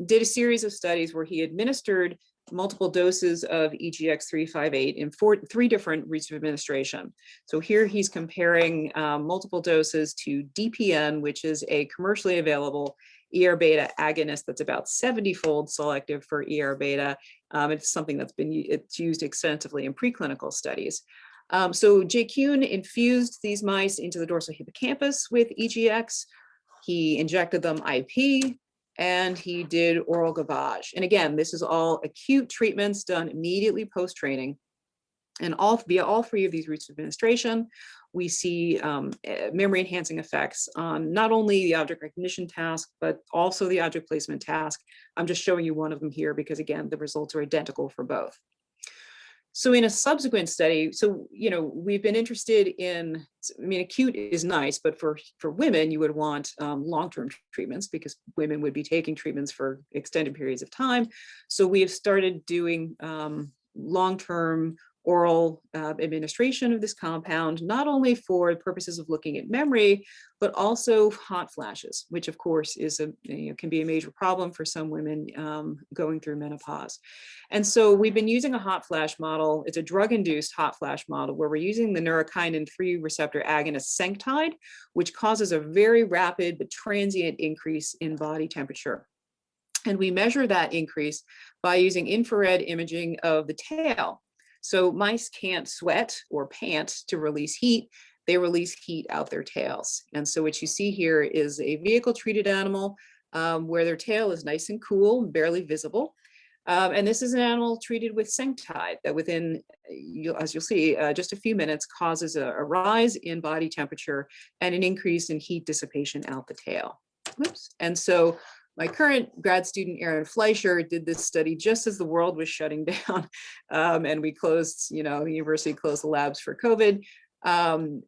did a series of studies where he administered multiple doses of EGX358 in three different routes of administration. So here he's comparing multiple doses to DPN, which is a commercially available ER beta agonist that's about 70-fold selective for ER beta. It's something it's used extensively in preclinical studies. So Jae-Kyun infused these mice into the dorsal hippocampus with EGX. He injected them IP, and he did oral gavage. And again, this is all acute treatments done immediately post-training. And via all three of these routes of administration, we see memory-enhancing effects on not only the object recognition task, but also the object placement task. I'm just showing you one of them here because, again, the results are identical for both. So in a subsequent study, so, we've been interested in, acute is nice, but for women, you would want long-term treatments because women would be taking treatments for extended periods of time. So we have started doing long-term oral administration of this compound, not only for purposes of looking at memory, but also hot flashes, which of course is can be a major problem for some women going through menopause. And so we've been using a hot flash model. It's a drug-induced hot flash model where we're using the neurokinin 3 receptor agonist Senctide, which causes a very rapid but transient increase in body temperature. And we measure that increase by using infrared imaging of the tail. So mice can't sweat or pant to release heat. They release heat out their tails. And so what you see here is a vehicle-treated animal where their tail is nice and cool, barely visible. And this is an animal treated with Senctide that within, as you'll see, just a few minutes causes a rise in body temperature and an increase in heat dissipation out the tail. Whoops. And so my current grad student, Aaron Fleischer, did this study just as the world was shutting down and we closed, the university closed the labs for COVID.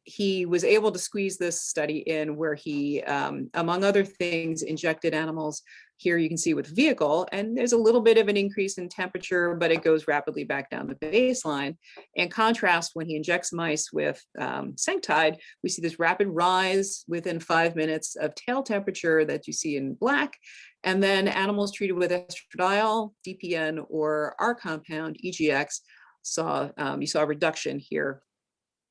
He was able to squeeze this study in where he, among other things, injected animals. Here you can see with vehicle, and there's a little bit of an increase in temperature, but it goes rapidly back down to baseline. In contrast, when he injects mice with Senctide, we see this rapid rise within 5 minutes of tail temperature that you see in black. And then animals treated with estradiol, DPN, or our compound, EGX, you saw a reduction here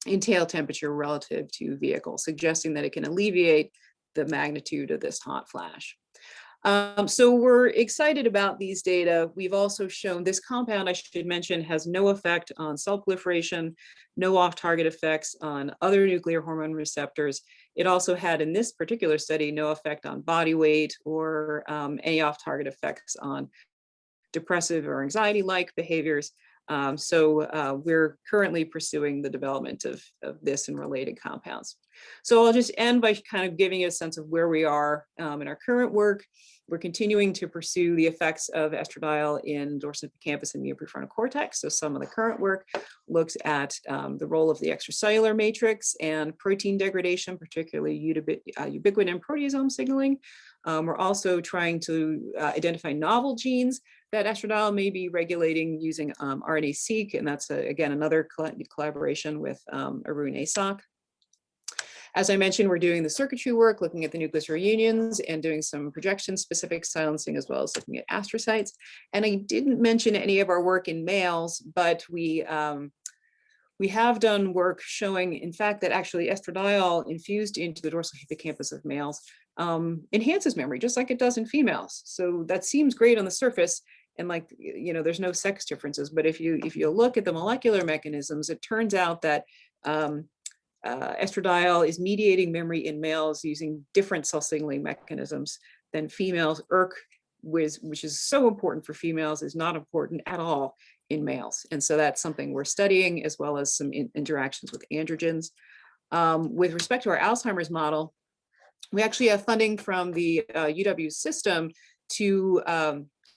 in tail temperature relative to vehicle, suggesting that it can alleviate the magnitude of this hot flash. So we're excited about these data. We've also shown this compound, I should mention, has no effect on cell proliferation, no off-target effects on other nuclear hormone receptors. It also had, in this particular study, no effect on body weight or any off-target effects on depressive or anxiety-like behaviors. So we're currently pursuing the development of this and related compounds. So I'll just end by kind of giving you a sense of where we are in our current work. We're continuing to pursue the effects of estradiol in dorsal hippocampus and prefrontal cortex. So some of the current work looks at the role of the extracellular matrix and protein degradation, particularly ubiquitin and proteasome signaling. We're also trying to identify novel genes that estradiol may be regulating using RNA-seq, and that's, again, another collaboration with Arun Asak. As I mentioned, we're doing the circuitry work, looking at the nucleus reunions and doing some projection-specific silencing, as well as looking at astrocytes. And I didn't mention any of our work in males, but we have done work showing, in fact, that actually estradiol infused into the dorsal hippocampus of males enhances memory, just like it does in females. So that seems great on the surface. and like, there's no sex differences, but if you look at the molecular mechanisms, it turns out that estradiol is mediating memory in males using different cell signaling mechanisms than females. ERK, which is so important for females, is not important at all in males. And so that's something we're studying, as well as some interactions with androgens. With respect to our Alzheimer's model, we actually have funding from the UW system to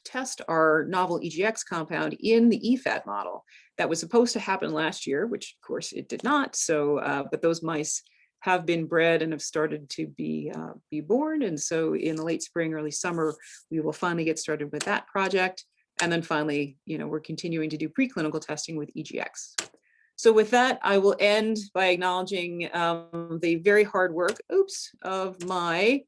test our novel EGX compound in the EFAT model. That was supposed to happen last year, which of course it did not. So, but those mice have been bred and have started to be born. And so in the late spring, early summer, we will finally get started with that project. And then finally, we're continuing to do preclinical testing with EGX. So with that, I will end by acknowledging the very hard work, of my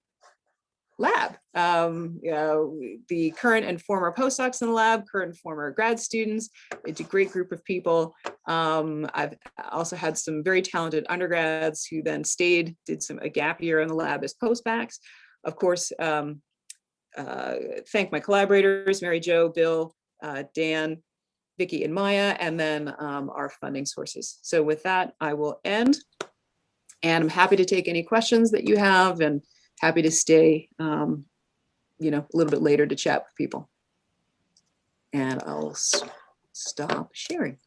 lab. The current and former postdocs in the lab, current and former grad students. It's a great group of people. I've also had some very talented undergrads who then did a gap year in the lab as postbacks. Of course, thank my collaborators, Mary Jo, Bill, Dan, Vicki, and Maya, and then our funding sources. So with that, I will end, and I'm happy to take any questions that you have, and happy to stay, a little bit later to chat with people. And I'll stop sharing.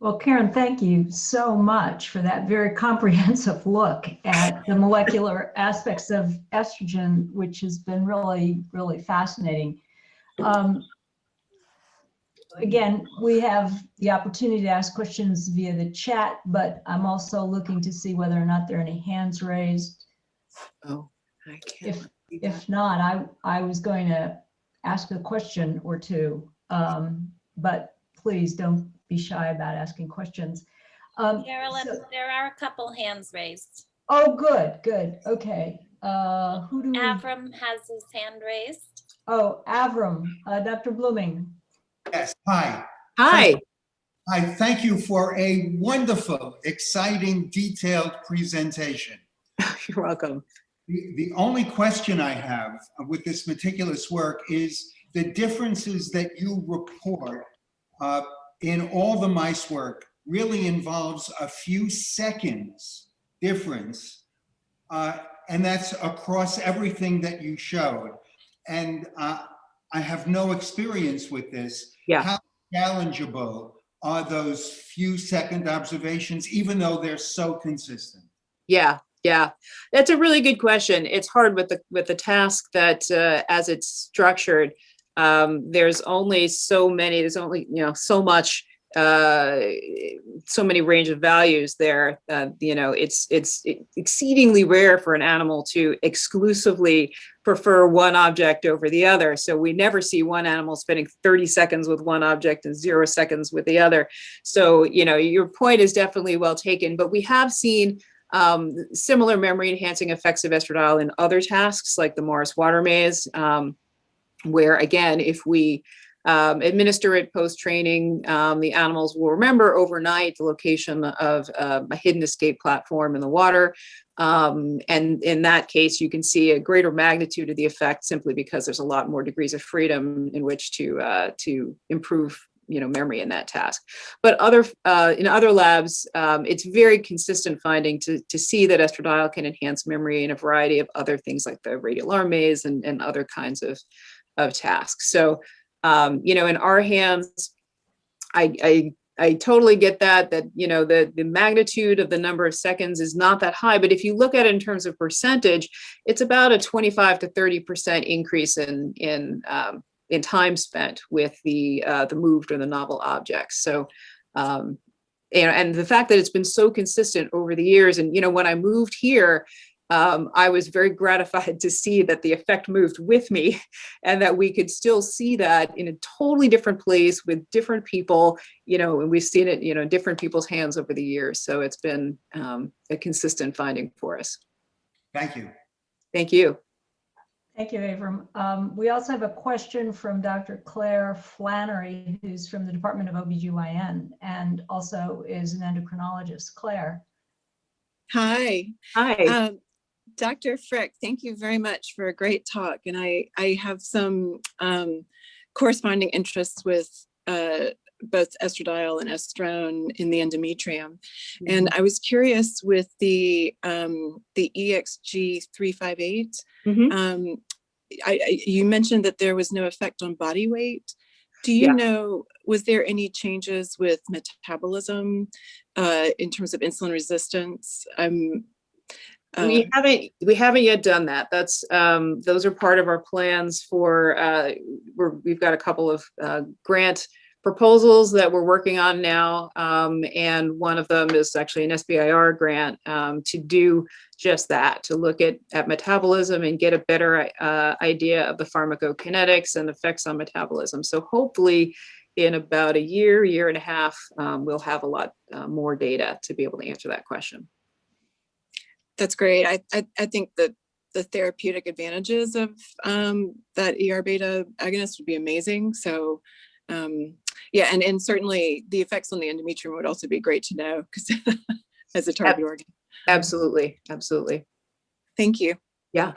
Well, Karyn, thank you so much for that very comprehensive look at the molecular aspects of estrogen, which has been really, really fascinating. Again, we have the opportunity to ask questions via the chat, but I'm also looking to see whether or not there are any hands raised. Oh, I can't. If not, I was going to ask a question or two, but please don't be shy about asking questions. Carolyn, there are a couple hands raised. Oh, good. Okay. Who do we? Avram has his hand raised. Oh, Avram, Dr. Blooming. Yes, hi. Hi. I thank you for a wonderful, exciting, detailed presentation. You're welcome. The only question I have with this meticulous work is the differences that you report in all the mice work really involves a few seconds difference, and that's across everything that you showed. And I have no experience with this. Yeah. How challengeable are those few second observations, even though they're so consistent? Yeah, that's a really good question. It's hard with the task that as it's structured, there's only so many. There's only so much. So many range of values there. It's exceedingly rare for an animal to exclusively prefer one object over the other. So we never see one animal spending 30 seconds with one object and 0 seconds with the other. So your point is definitely well taken, but we have seen similar memory enhancing effects of estradiol in other tasks, like the Morris water maze, where again, if we administer it post-training, the animals will remember overnight the location of a hidden escape platform in the water. And in that case, you can see a greater magnitude of the effect simply because there's a lot more degrees of freedom in which to improve memory in that task. But in other labs, it's very consistent finding to see that estradiol can enhance memory in a variety of other things like the radial arm maze and other kinds of tasks. So in our hands, I totally get that the magnitude of the number of seconds is not that high, but if you look at it in terms of percentage, it's about a 25 to 30% increase in time spent with the moved or the novel objects. So, and the fact that it's been so consistent over the years, and when I moved here, I was very gratified to see that the effect moved with me and that we could still see that in a totally different place with different people, and we've seen it, in different people's hands over the years. So it's been a consistent finding for us. Thank you. Thank you. Thank you, Avram. We also have a question from Dr. Claire Flannery, who's from the Department of OBGYN and also is an endocrinologist. Claire. Hi. Hi. Dr. Frick, thank you very much for a great talk. And I have some corresponding interests with both estradiol and estrone in the endometrium. And I was curious with the EXG358. You mentioned that there was no effect on body weight. Do you know, was there any changes with metabolism in terms of insulin resistance? We haven't yet done that. That's those are part of our plans for we've got a couple of grant proposals that we're working on now, and one of them is actually an SBIR grant to do just that, to look at metabolism and get a better idea of the pharmacokinetics and effects on metabolism. So hopefully in about a year and a half, we'll have a lot more data to be able to answer that question. That's great. I think that the therapeutic advantages of that ER beta agonist would be amazing. So yeah, and certainly the effects on the endometrium would also be great to know because as a target organ. Absolutely, absolutely. Thank you. Yeah.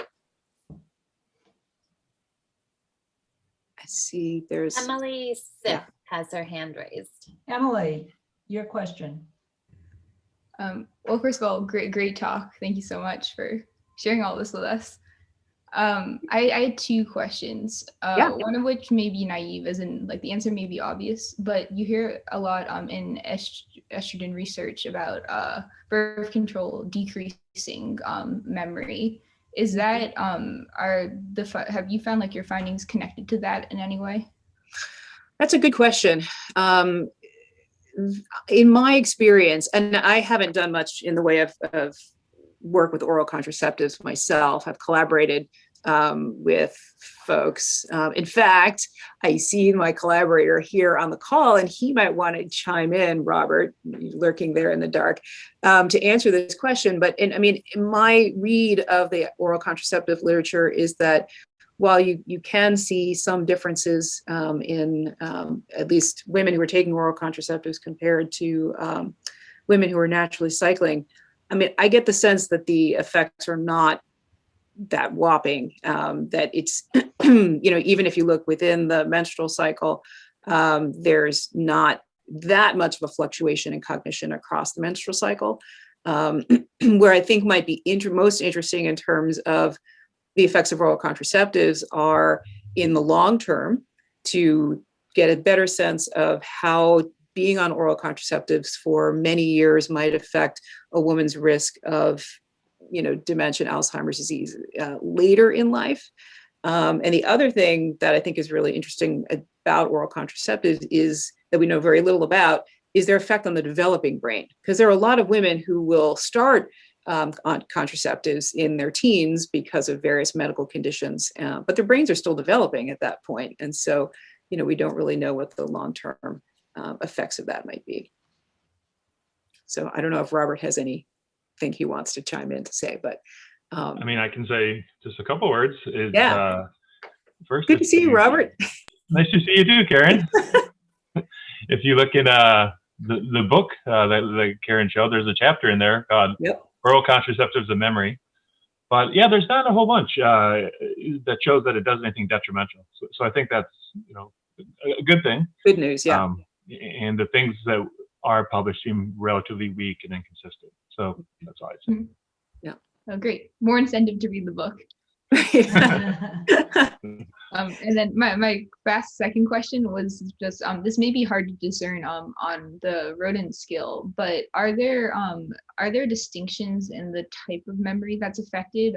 I see there's Emily Sip has her hand raised. Emily, your question. Well, first of all, great talk. Thank you so much for sharing all this with us. I had two questions. One of which may be naive, as in like the answer may be obvious, but you hear a lot in estrogen research about birth control decreasing memory. Is that have you found like your findings connected to that in any way? That's a good question. In my experience, and I haven't done much in the way of work with oral contraceptives myself, I've collaborated with folks. In fact, I see my collaborator here on the call, and he might want to chime in, Robert, lurking there in the dark, to answer this question. But in my read of the oral contraceptive literature is that while you can see some differences in at least women who are taking oral contraceptives compared to women who are naturally cycling, I get the sense that the effects are not that whopping, that it's, even if you look within the menstrual cycle, there's not that much of a fluctuation in cognition across the menstrual cycle. Where I think might be most interesting in terms of the effects of oral contraceptives are in the long term, to get a better sense of how being on oral contraceptives for many years might affect a woman's risk of, dementia, Alzheimer's disease later in life. And the other thing that I think is really interesting about oral contraceptives is that we know very little about is their effect on the developing brain. Because there are a lot of women who will start on contraceptives in their teens because of various medical conditions, but their brains are still developing at that point. And so, we don't really know what the long-term effects of that might be. So I don't know if Robert has anything he wants to chime in to say, but I can say just a couple words. First, good to see you, Robert. Nice to see you too, Karyn. If you look in the book that Karyn showed, there's a chapter in there called Oral Contraceptives and Memory. But yeah, there's not a whole bunch that shows that it does anything detrimental. So I think that's a good thing. Good news, yeah. And the things that are published seem relatively weak and inconsistent. So that's all I'd say. Mm-hmm. Yeah. Oh, great. More incentive to read the book. And then my fast second question was just this may be hard to discern on the rodent scale, but are there distinctions in the type of memory that's affected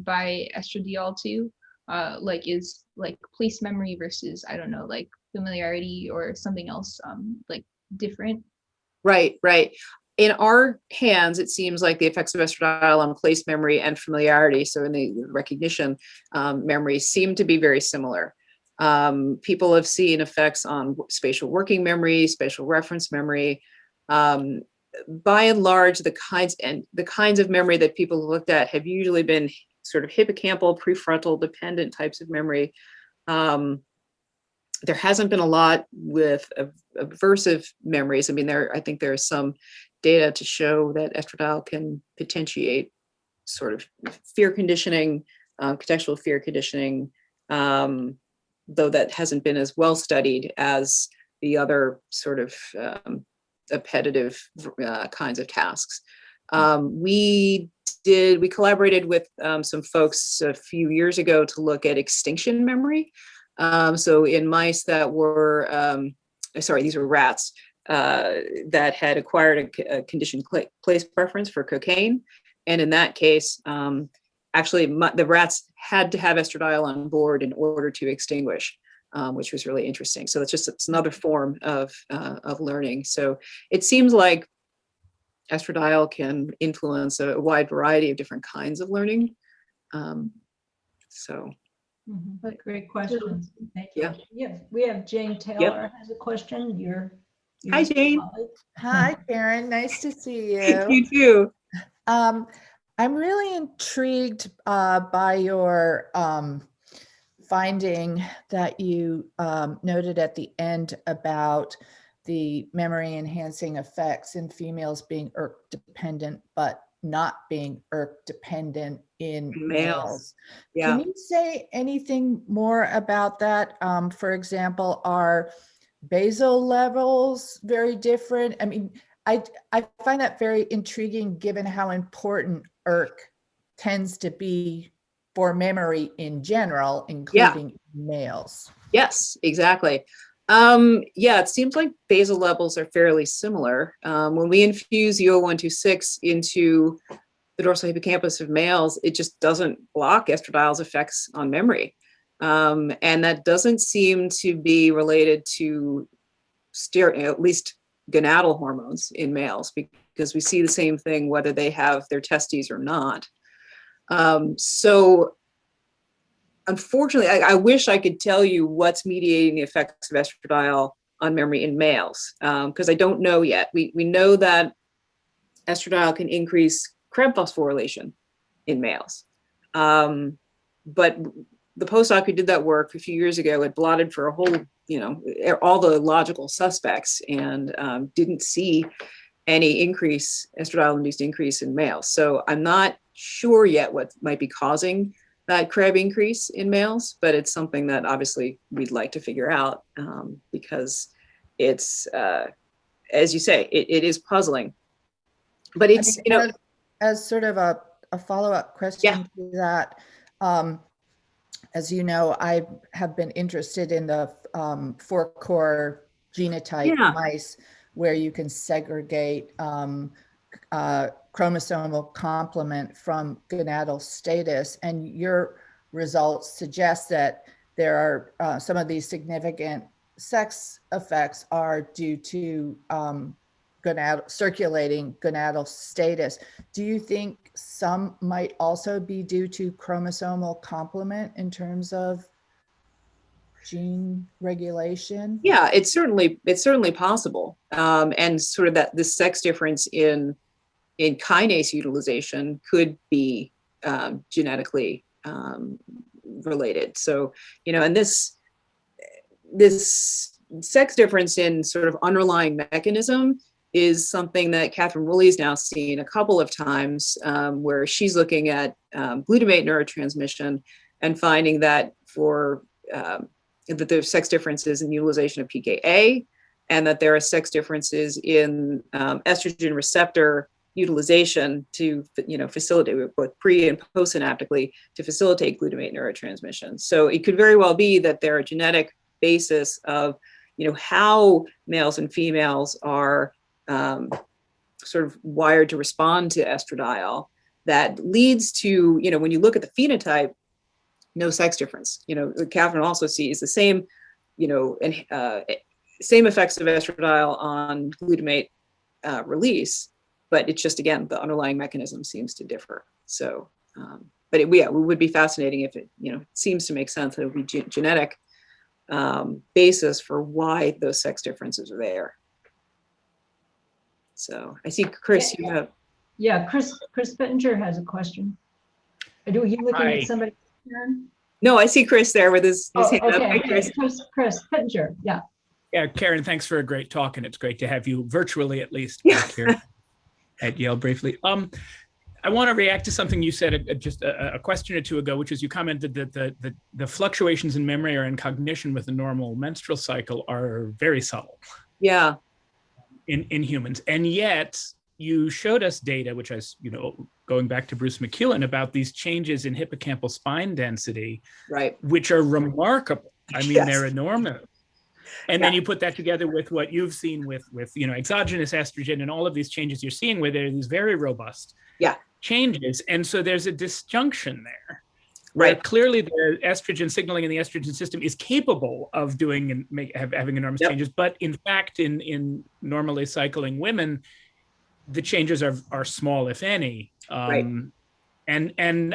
by estradiol too? Like is like place memory versus like familiarity or something else like different? Right. In our hands, it seems like the effects of estradiol on place memory and familiarity, so in the recognition memory, seem to be very similar. People have seen effects on spatial working memory, spatial reference memory. By and large, the kinds of memory that people have looked at have usually been sort of hippocampal, prefrontal dependent types of memory. There hasn't been a lot with aversive memories. I think there is some data to show that estradiol can potentiate sort of fear conditioning, contextual fear conditioning, though that hasn't been as well studied as the other sort of appetitive kinds of tasks. We collaborated with some folks a few years ago to look at extinction memory. So in mice that were, these were rats that had acquired a conditioned place preference for cocaine. And in that case, actually the rats had to have estradiol on board in order to extinguish, which was really interesting. So it's another form of learning. So it seems like estradiol can influence a wide variety of different kinds of learning. Great questions. Thank you. Yeah. We have Jane Taylor has a question. Hi, Jane. Hi, Karyn. Nice to see you. You too. I'm really intrigued by your finding that you noted at the end about the memory enhancing effects in females being ERK dependent, but not being ERK dependent in males. Yeah. Can you say anything more about that? For example, are basal levels very different? I mean, I find that very intriguing given how important ERK tends to be for memory in general, including males. Yes, exactly. It seems like basal levels are fairly similar. When we infuse U0126 into the dorsal hippocampus of males, it just doesn't block estradiol's effects on memory. And that doesn't seem to be related to at least gonadal hormones in males, because we see the same thing whether they have their testes or not. So unfortunately, I wish I could tell you what's mediating the effects of estradiol on memory in males, because I don't know yet. We know that estradiol can increase Krebs phosphorylation in males. But the postdoc who did that work a few years ago had blotted for a whole, all the logical suspects and didn't see any estradiol-induced increase in males. So I'm not sure yet what might be causing that Krebs increase in males, but it's something that obviously we'd like to figure out because it's, as you say, it is puzzling. But it's, as sort of a follow-up question to that, as you know, I have been interested in the 4-core genotype mice where you can segregate chromosomal complement from gonadal status, and your results suggest that there are some of these significant sex effects are due to circulating gonadal status. Do you think some might also be due to chromosomal complement in terms of gene regulation? Yeah, it's certainly possible, and sort of that the sex difference in kinase utilization could be genetically related. So, and this sex difference in sort of underlying mechanism is something that Catherine Woolley's now seen a couple of times, where she's looking at glutamate neurotransmission and finding that that there's sex differences in utilization of PKA, and that there are sex differences in estrogen receptor utilization to facilitate both pre and postsynaptically to facilitate glutamate neurotransmission. So it could very well be that there are genetic basis of how males and females are sort of wired to respond to estradiol that leads to when you look at the phenotype, no sex difference. Catherine also sees the same same effects of estradiol on glutamate release, but it's just, again, the underlying mechanism seems to differ. So, but it would be fascinating if it, seems to make sense that it would be genetic basis for why those sex differences are there. So I see Chris, you have. Yeah, Chris Pittenger has a question. Are you looking at somebody? No, I see Chris there with his hand up. Hi, Chris. Chris Pittenger, yeah. Yeah, Karyn, thanks for a great talk, and it's great to have you virtually, at least, back here at Yale briefly. I want to react to something you said just a question or two ago, which is you commented that the fluctuations in memory or in cognition with the normal menstrual cycle are very subtle. Yeah. In humans. And yet you showed us data, which is, going back to Bruce McEwen, about these changes in hippocampal spine density, right, which are remarkable. I mean, yes. They're enormous. And then you put that together with what you've seen with exogenous estrogen and all of these changes you're seeing, where there are these very robust changes. And so there's a disjunction there. Where clearly the estrogen signaling in the estrogen system is capable of doing and having enormous changes, but in fact, in normally cycling women, the changes are small, if any. And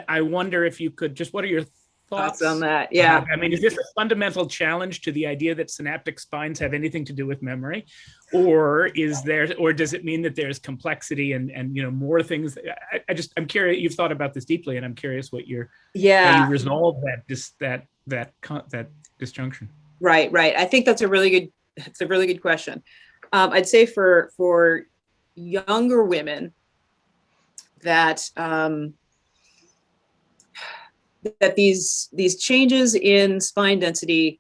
I wonder if you could what are your thoughts on that? Yeah, I mean, is this a fundamental challenge to the idea that synaptic spines have anything to do with memory, or does it mean that there's complexity and more things? I'm curious. You've thought about this deeply, and I'm curious what how you resolve that disjunction. Right. I think that's a really good question. I'd say for younger women that these changes in spine density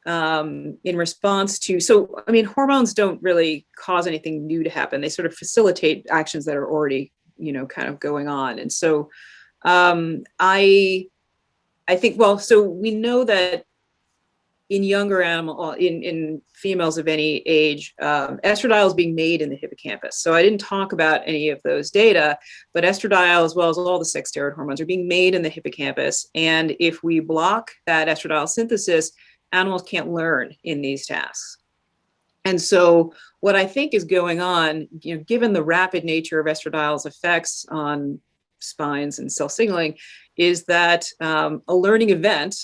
in response to, hormones don't really cause anything new to happen. They sort of facilitate actions that are already, kind of going on. And so I think, so we know that in younger in females of any age, estradiol is being made in the hippocampus. So I didn't talk about any of those data, but estradiol, as well as all the sex steroid hormones, are being made in the hippocampus. And if we block that estradiol synthesis, animals can't learn in these tasks. And so what I think is going on, given the rapid nature of estradiol's effects on spines and cell signaling, is that a learning event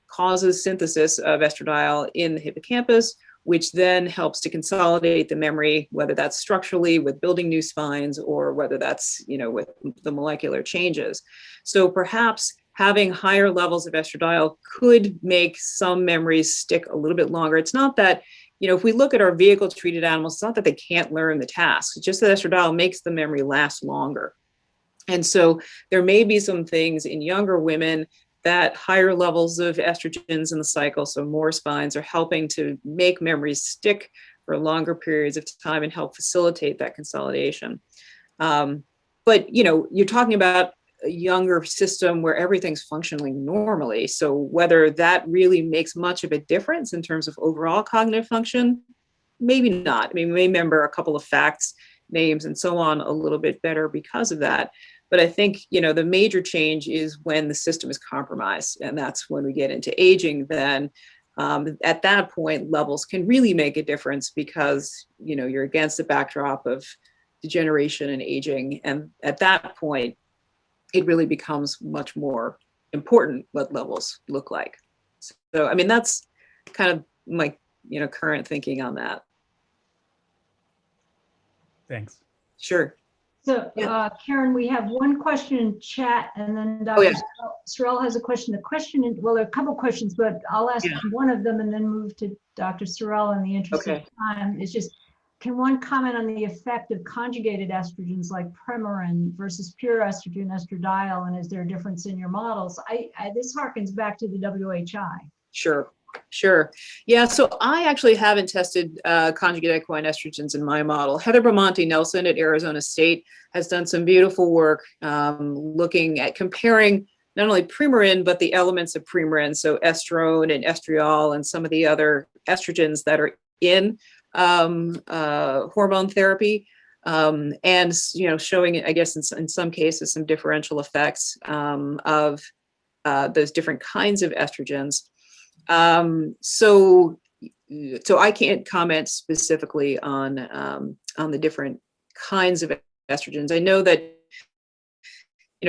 causes synthesis of estradiol in the hippocampus, which then helps to consolidate the memory, whether that's structurally with building new spines or whether that's, with the molecular changes. So perhaps having higher levels of estradiol could make some memories stick a little bit longer. It's not that, if we look at our vehicle-treated animals, it's not that they can't learn the tasks, it's just that estradiol makes the memory last longer. And so there may be some things in younger women that higher levels of estrogens in the cycle, so more spines, are helping to make memories stick for longer periods of time and help facilitate that consolidation. But you're talking about a younger system where everything's functioning normally. So whether that really makes much of a difference in terms of overall cognitive function, maybe not. I mean, we may remember a couple of facts, names, and so on a little bit better because of that. But I think, the major change is when the system is compromised, and that's when we get into aging. Then at that point, levels can really make a difference because, you're against the backdrop of degeneration and aging. And at that point, it really becomes much more important what levels look like. So, I mean, that's kind of my, current thinking on that. Thanks. Sure. So, Karyn, we have one question in chat, and then Dr. Sorrell has a question. There are a couple questions, but I'll ask one of them and then move to Dr. Sorrell in the interest of time. It's just, can one comment on the effect of conjugated estrogens like Premarin versus pure estrogen, estradiol, and is there a difference in your models? This harkens back to the WHI. Sure. Yeah, so I actually haven't tested conjugated equine estrogens in my model. Heather Bramante Nelson at Arizona State has done some beautiful work looking at comparing not only Premarin, but the elements of Premarin, so estrone and estriol and some of the other estrogens that are in hormone therapy, and showing, I guess, in some cases, some differential effects of those different kinds of estrogens. So I can't comment specifically on the different kinds of estrogens. I know that,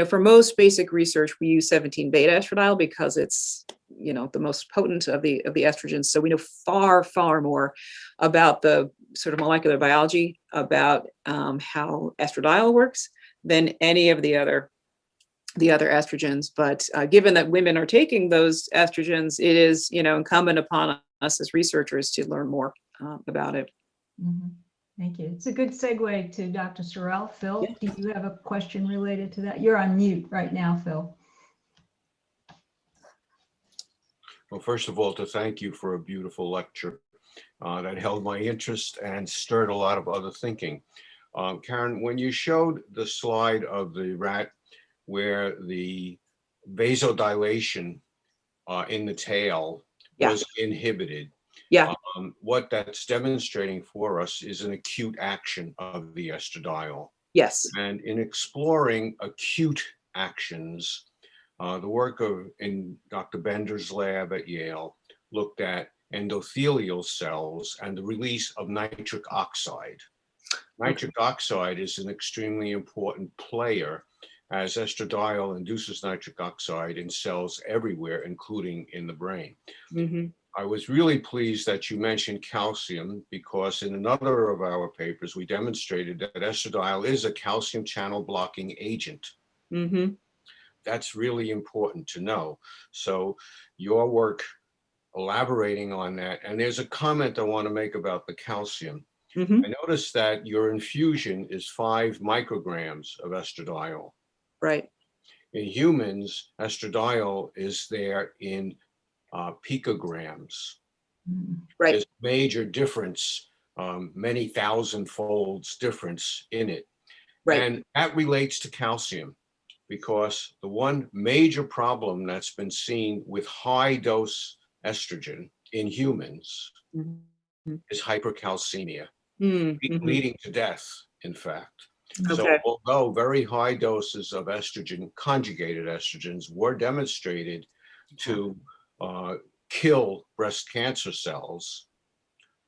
for most basic research, we use 17-beta estradiol because it's, the most potent of the estrogens. So we know far, far more about the sort of molecular biology about how estradiol works than any of the other estrogens. But given that women are taking those estrogens, it is, incumbent upon us as researchers to learn more about it. Mm-hmm. Thank you. It's a good segue to Dr. Sorrell. Phil, do you have a question related to that? You're on mute right now, Phil. Well, first of all, to thank you for a beautiful lecture that held my interest and stirred a lot of other thinking. Karyn, when you showed the slide of the rat where the vasodilation in the tail was inhibited, what that's demonstrating for us is an acute action of the estradiol. Yes. And in exploring acute actions, the work in Dr. Bender's lab at Yale looked at endothelial cells and the release of nitric oxide. Nitric oxide is an extremely important player, as estradiol induces nitric oxide in cells everywhere, including in the brain. Mm-hmm. I was really pleased that you mentioned calcium, because in another of our papers, we demonstrated that estradiol is a calcium channel blocking agent. Mm-hmm. That's really important to know. So your work elaborating on that, and there's a comment I want to make about the calcium. Mm-hmm. I noticed that your infusion is 5 micrograms of estradiol. Right. In humans, estradiol is there in picograms. Right. There's a major difference, many thousand folds difference in it. Right. And that relates to calcium, because the one major problem that's been seen with high dose estrogen in humans is hypercalcemia, leading to death, in fact. Okay. So although very high doses of estrogen, conjugated estrogens, were demonstrated to kill breast cancer cells,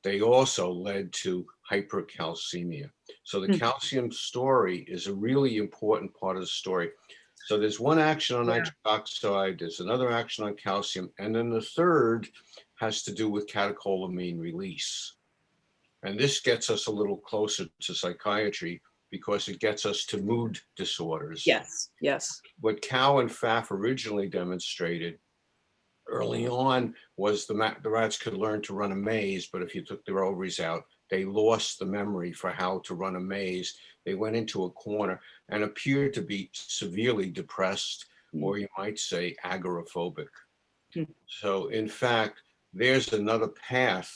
they also led to hypercalcemia. So the calcium story is a really important part of the story. So there's one action on nitric oxide, there's another action on calcium, and then the third has to do with catecholamine release. And this gets us a little closer to psychiatry, because it gets us to mood disorders. Yes, yes. What Cow and Pfaff originally demonstrated early on was the rats could learn to run a maze, but if you took their ovaries out, they lost the memory for how to run a maze. They went into a corner and appeared to be severely depressed, or you might say agoraphobic. So in fact, there's another path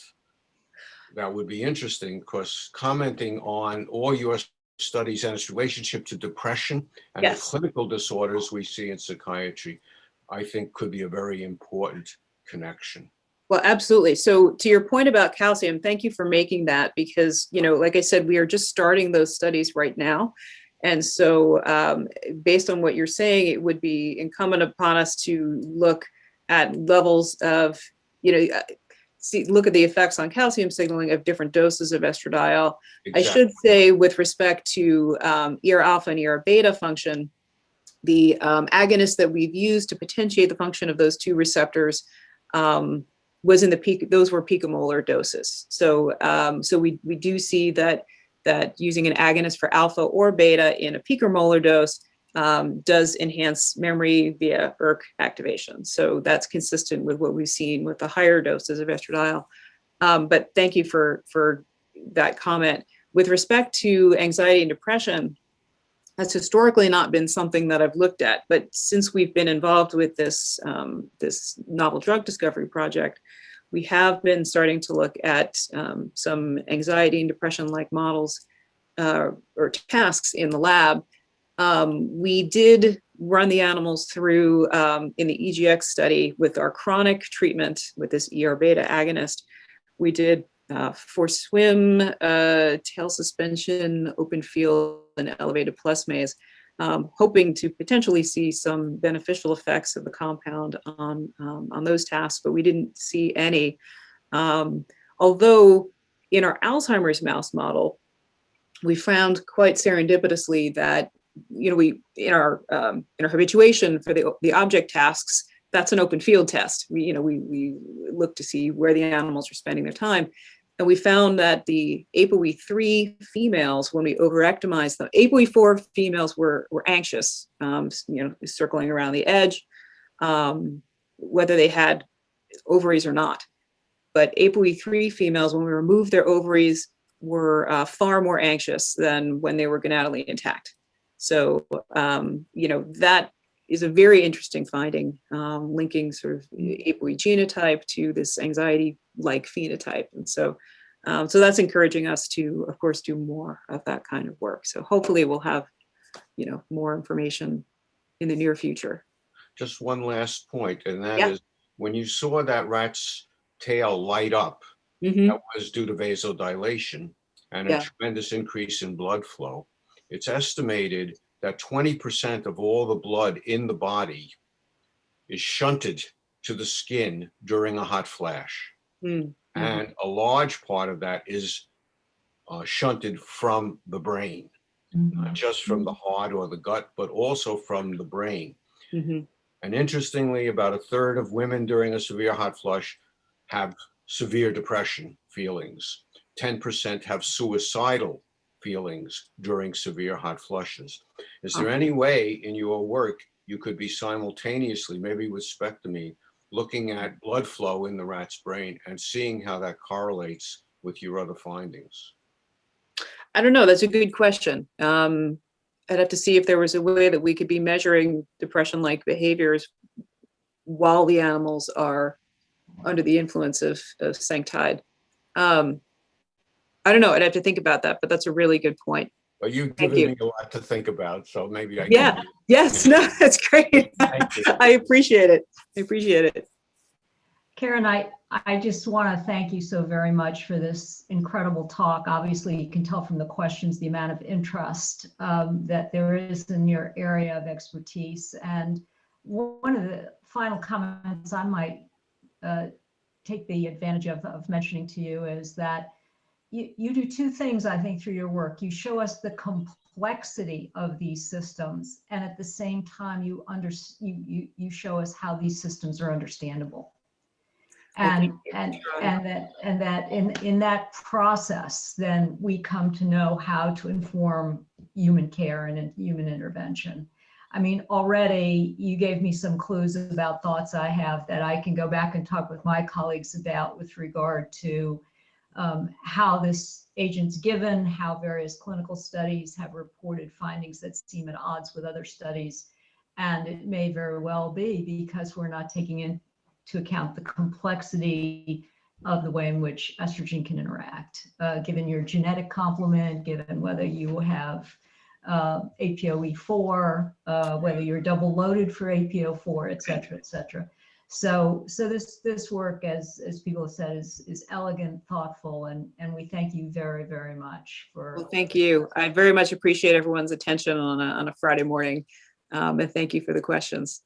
that would be interesting, because commenting on all your studies and its relationship to depression and the clinical disorders we see in psychiatry, I think could be a very important connection. Well, absolutely. So to your point about calcium, thank you for making that, because, you know, like I said, we are just starting those studies right now. And so based on what you're saying, it would be incumbent upon us to look at levels of, you know, look at the effects on calcium signaling of different doses of estradiol. Exactly. I should say, with respect to ER alpha and ER beta function, the agonist that we've used to potentiate the function of those two receptors was in the peak; those were picomolar doses. So, so we do see that using an agonist for alpha or beta in a picomolar dose does enhance memory via ERK activation. So that's consistent with what we've seen with the higher doses of estradiol. But thank you for that comment. With respect to anxiety and depression, that's historically not been something that I've looked at. But since we've been involved with this, this novel drug discovery project, we have been starting to look at some anxiety and depression-like models or tasks in the lab. We did run the animals through in the EGX study with our chronic treatment with this ER beta agonist. We did forced swim, tail suspension, open field, and elevated plus maze, hoping to potentially see some beneficial effects of the compound on those tasks, but we didn't see any. Although in our Alzheimer's mouse model, we found quite serendipitously that, you know, we in our habituation for the object tasks, that's an open field test. We look to see where the animals are spending their time. And we found that the ApoE3 females, when we overectomized them, ApoE4 females were anxious, circling around the edge, whether they had ovaries or not. But ApoE3 females, when we removed their ovaries, were far more anxious than when they were gonadally intact. So, that is a very interesting finding, linking sort of ApoE genotype to this anxiety-like phenotype. And so that's encouraging us to, of course, do more of that kind of work. So hopefully we'll have, more information in the near future. Just one last point, and that is when you saw that rat's tail light up, that was due to vasodilation and a tremendous increase in blood flow. It's estimated that 20% of all the blood in the body is shunted to the skin during a hot flash. And a large part of that is shunted from the brain, not just from the heart or the gut, but also from the brain. And interestingly, about a third of women during a severe hot flush have severe depression feelings. 10% have suicidal feelings during severe hot flushes. Is there any way in your work you could be simultaneously, maybe with spectomy, looking at blood flow in the rat's brain and seeing how that correlates with your other findings? I don't know. That's a good question. I'd have to see if there was a way that we could be measuring depression-like behaviors while the animals are under the influence of sanctide. I don't know. I'd have to think about that, but that's a really good point. Well, you've given me a lot to think about, so maybe I can. Yeah. Yes. No, that's great. I appreciate it. I appreciate it. Karyn, I just want to thank you so very much for this incredible talk. Obviously, you can tell from the questions the amount of interest that there is in your area of expertise. And one of the final comments I might take the advantage of mentioning to you is that you do two things, I think, through your work. You show us the complexity of these systems, and at the same time, you show us how these systems are understandable. And that in that process, then we come to know how to inform human care and human intervention. I mean, already you gave me some clues about thoughts I have that I can go back and talk with my colleagues about with regard to how this agent's given, how various clinical studies have reported findings that seem at odds with other studies. And it may very well be because we're not taking into account the complexity of the way in which estrogen can interact, given your genetic complement, given whether you have APOE4, whether you're double loaded for APO4, et cetera, et cetera. So this work, as people have said, is elegant, thoughtful, and we thank you very, very much for. Well, thank you. I very much appreciate everyone's attention on a Friday morning, and thank you for the questions.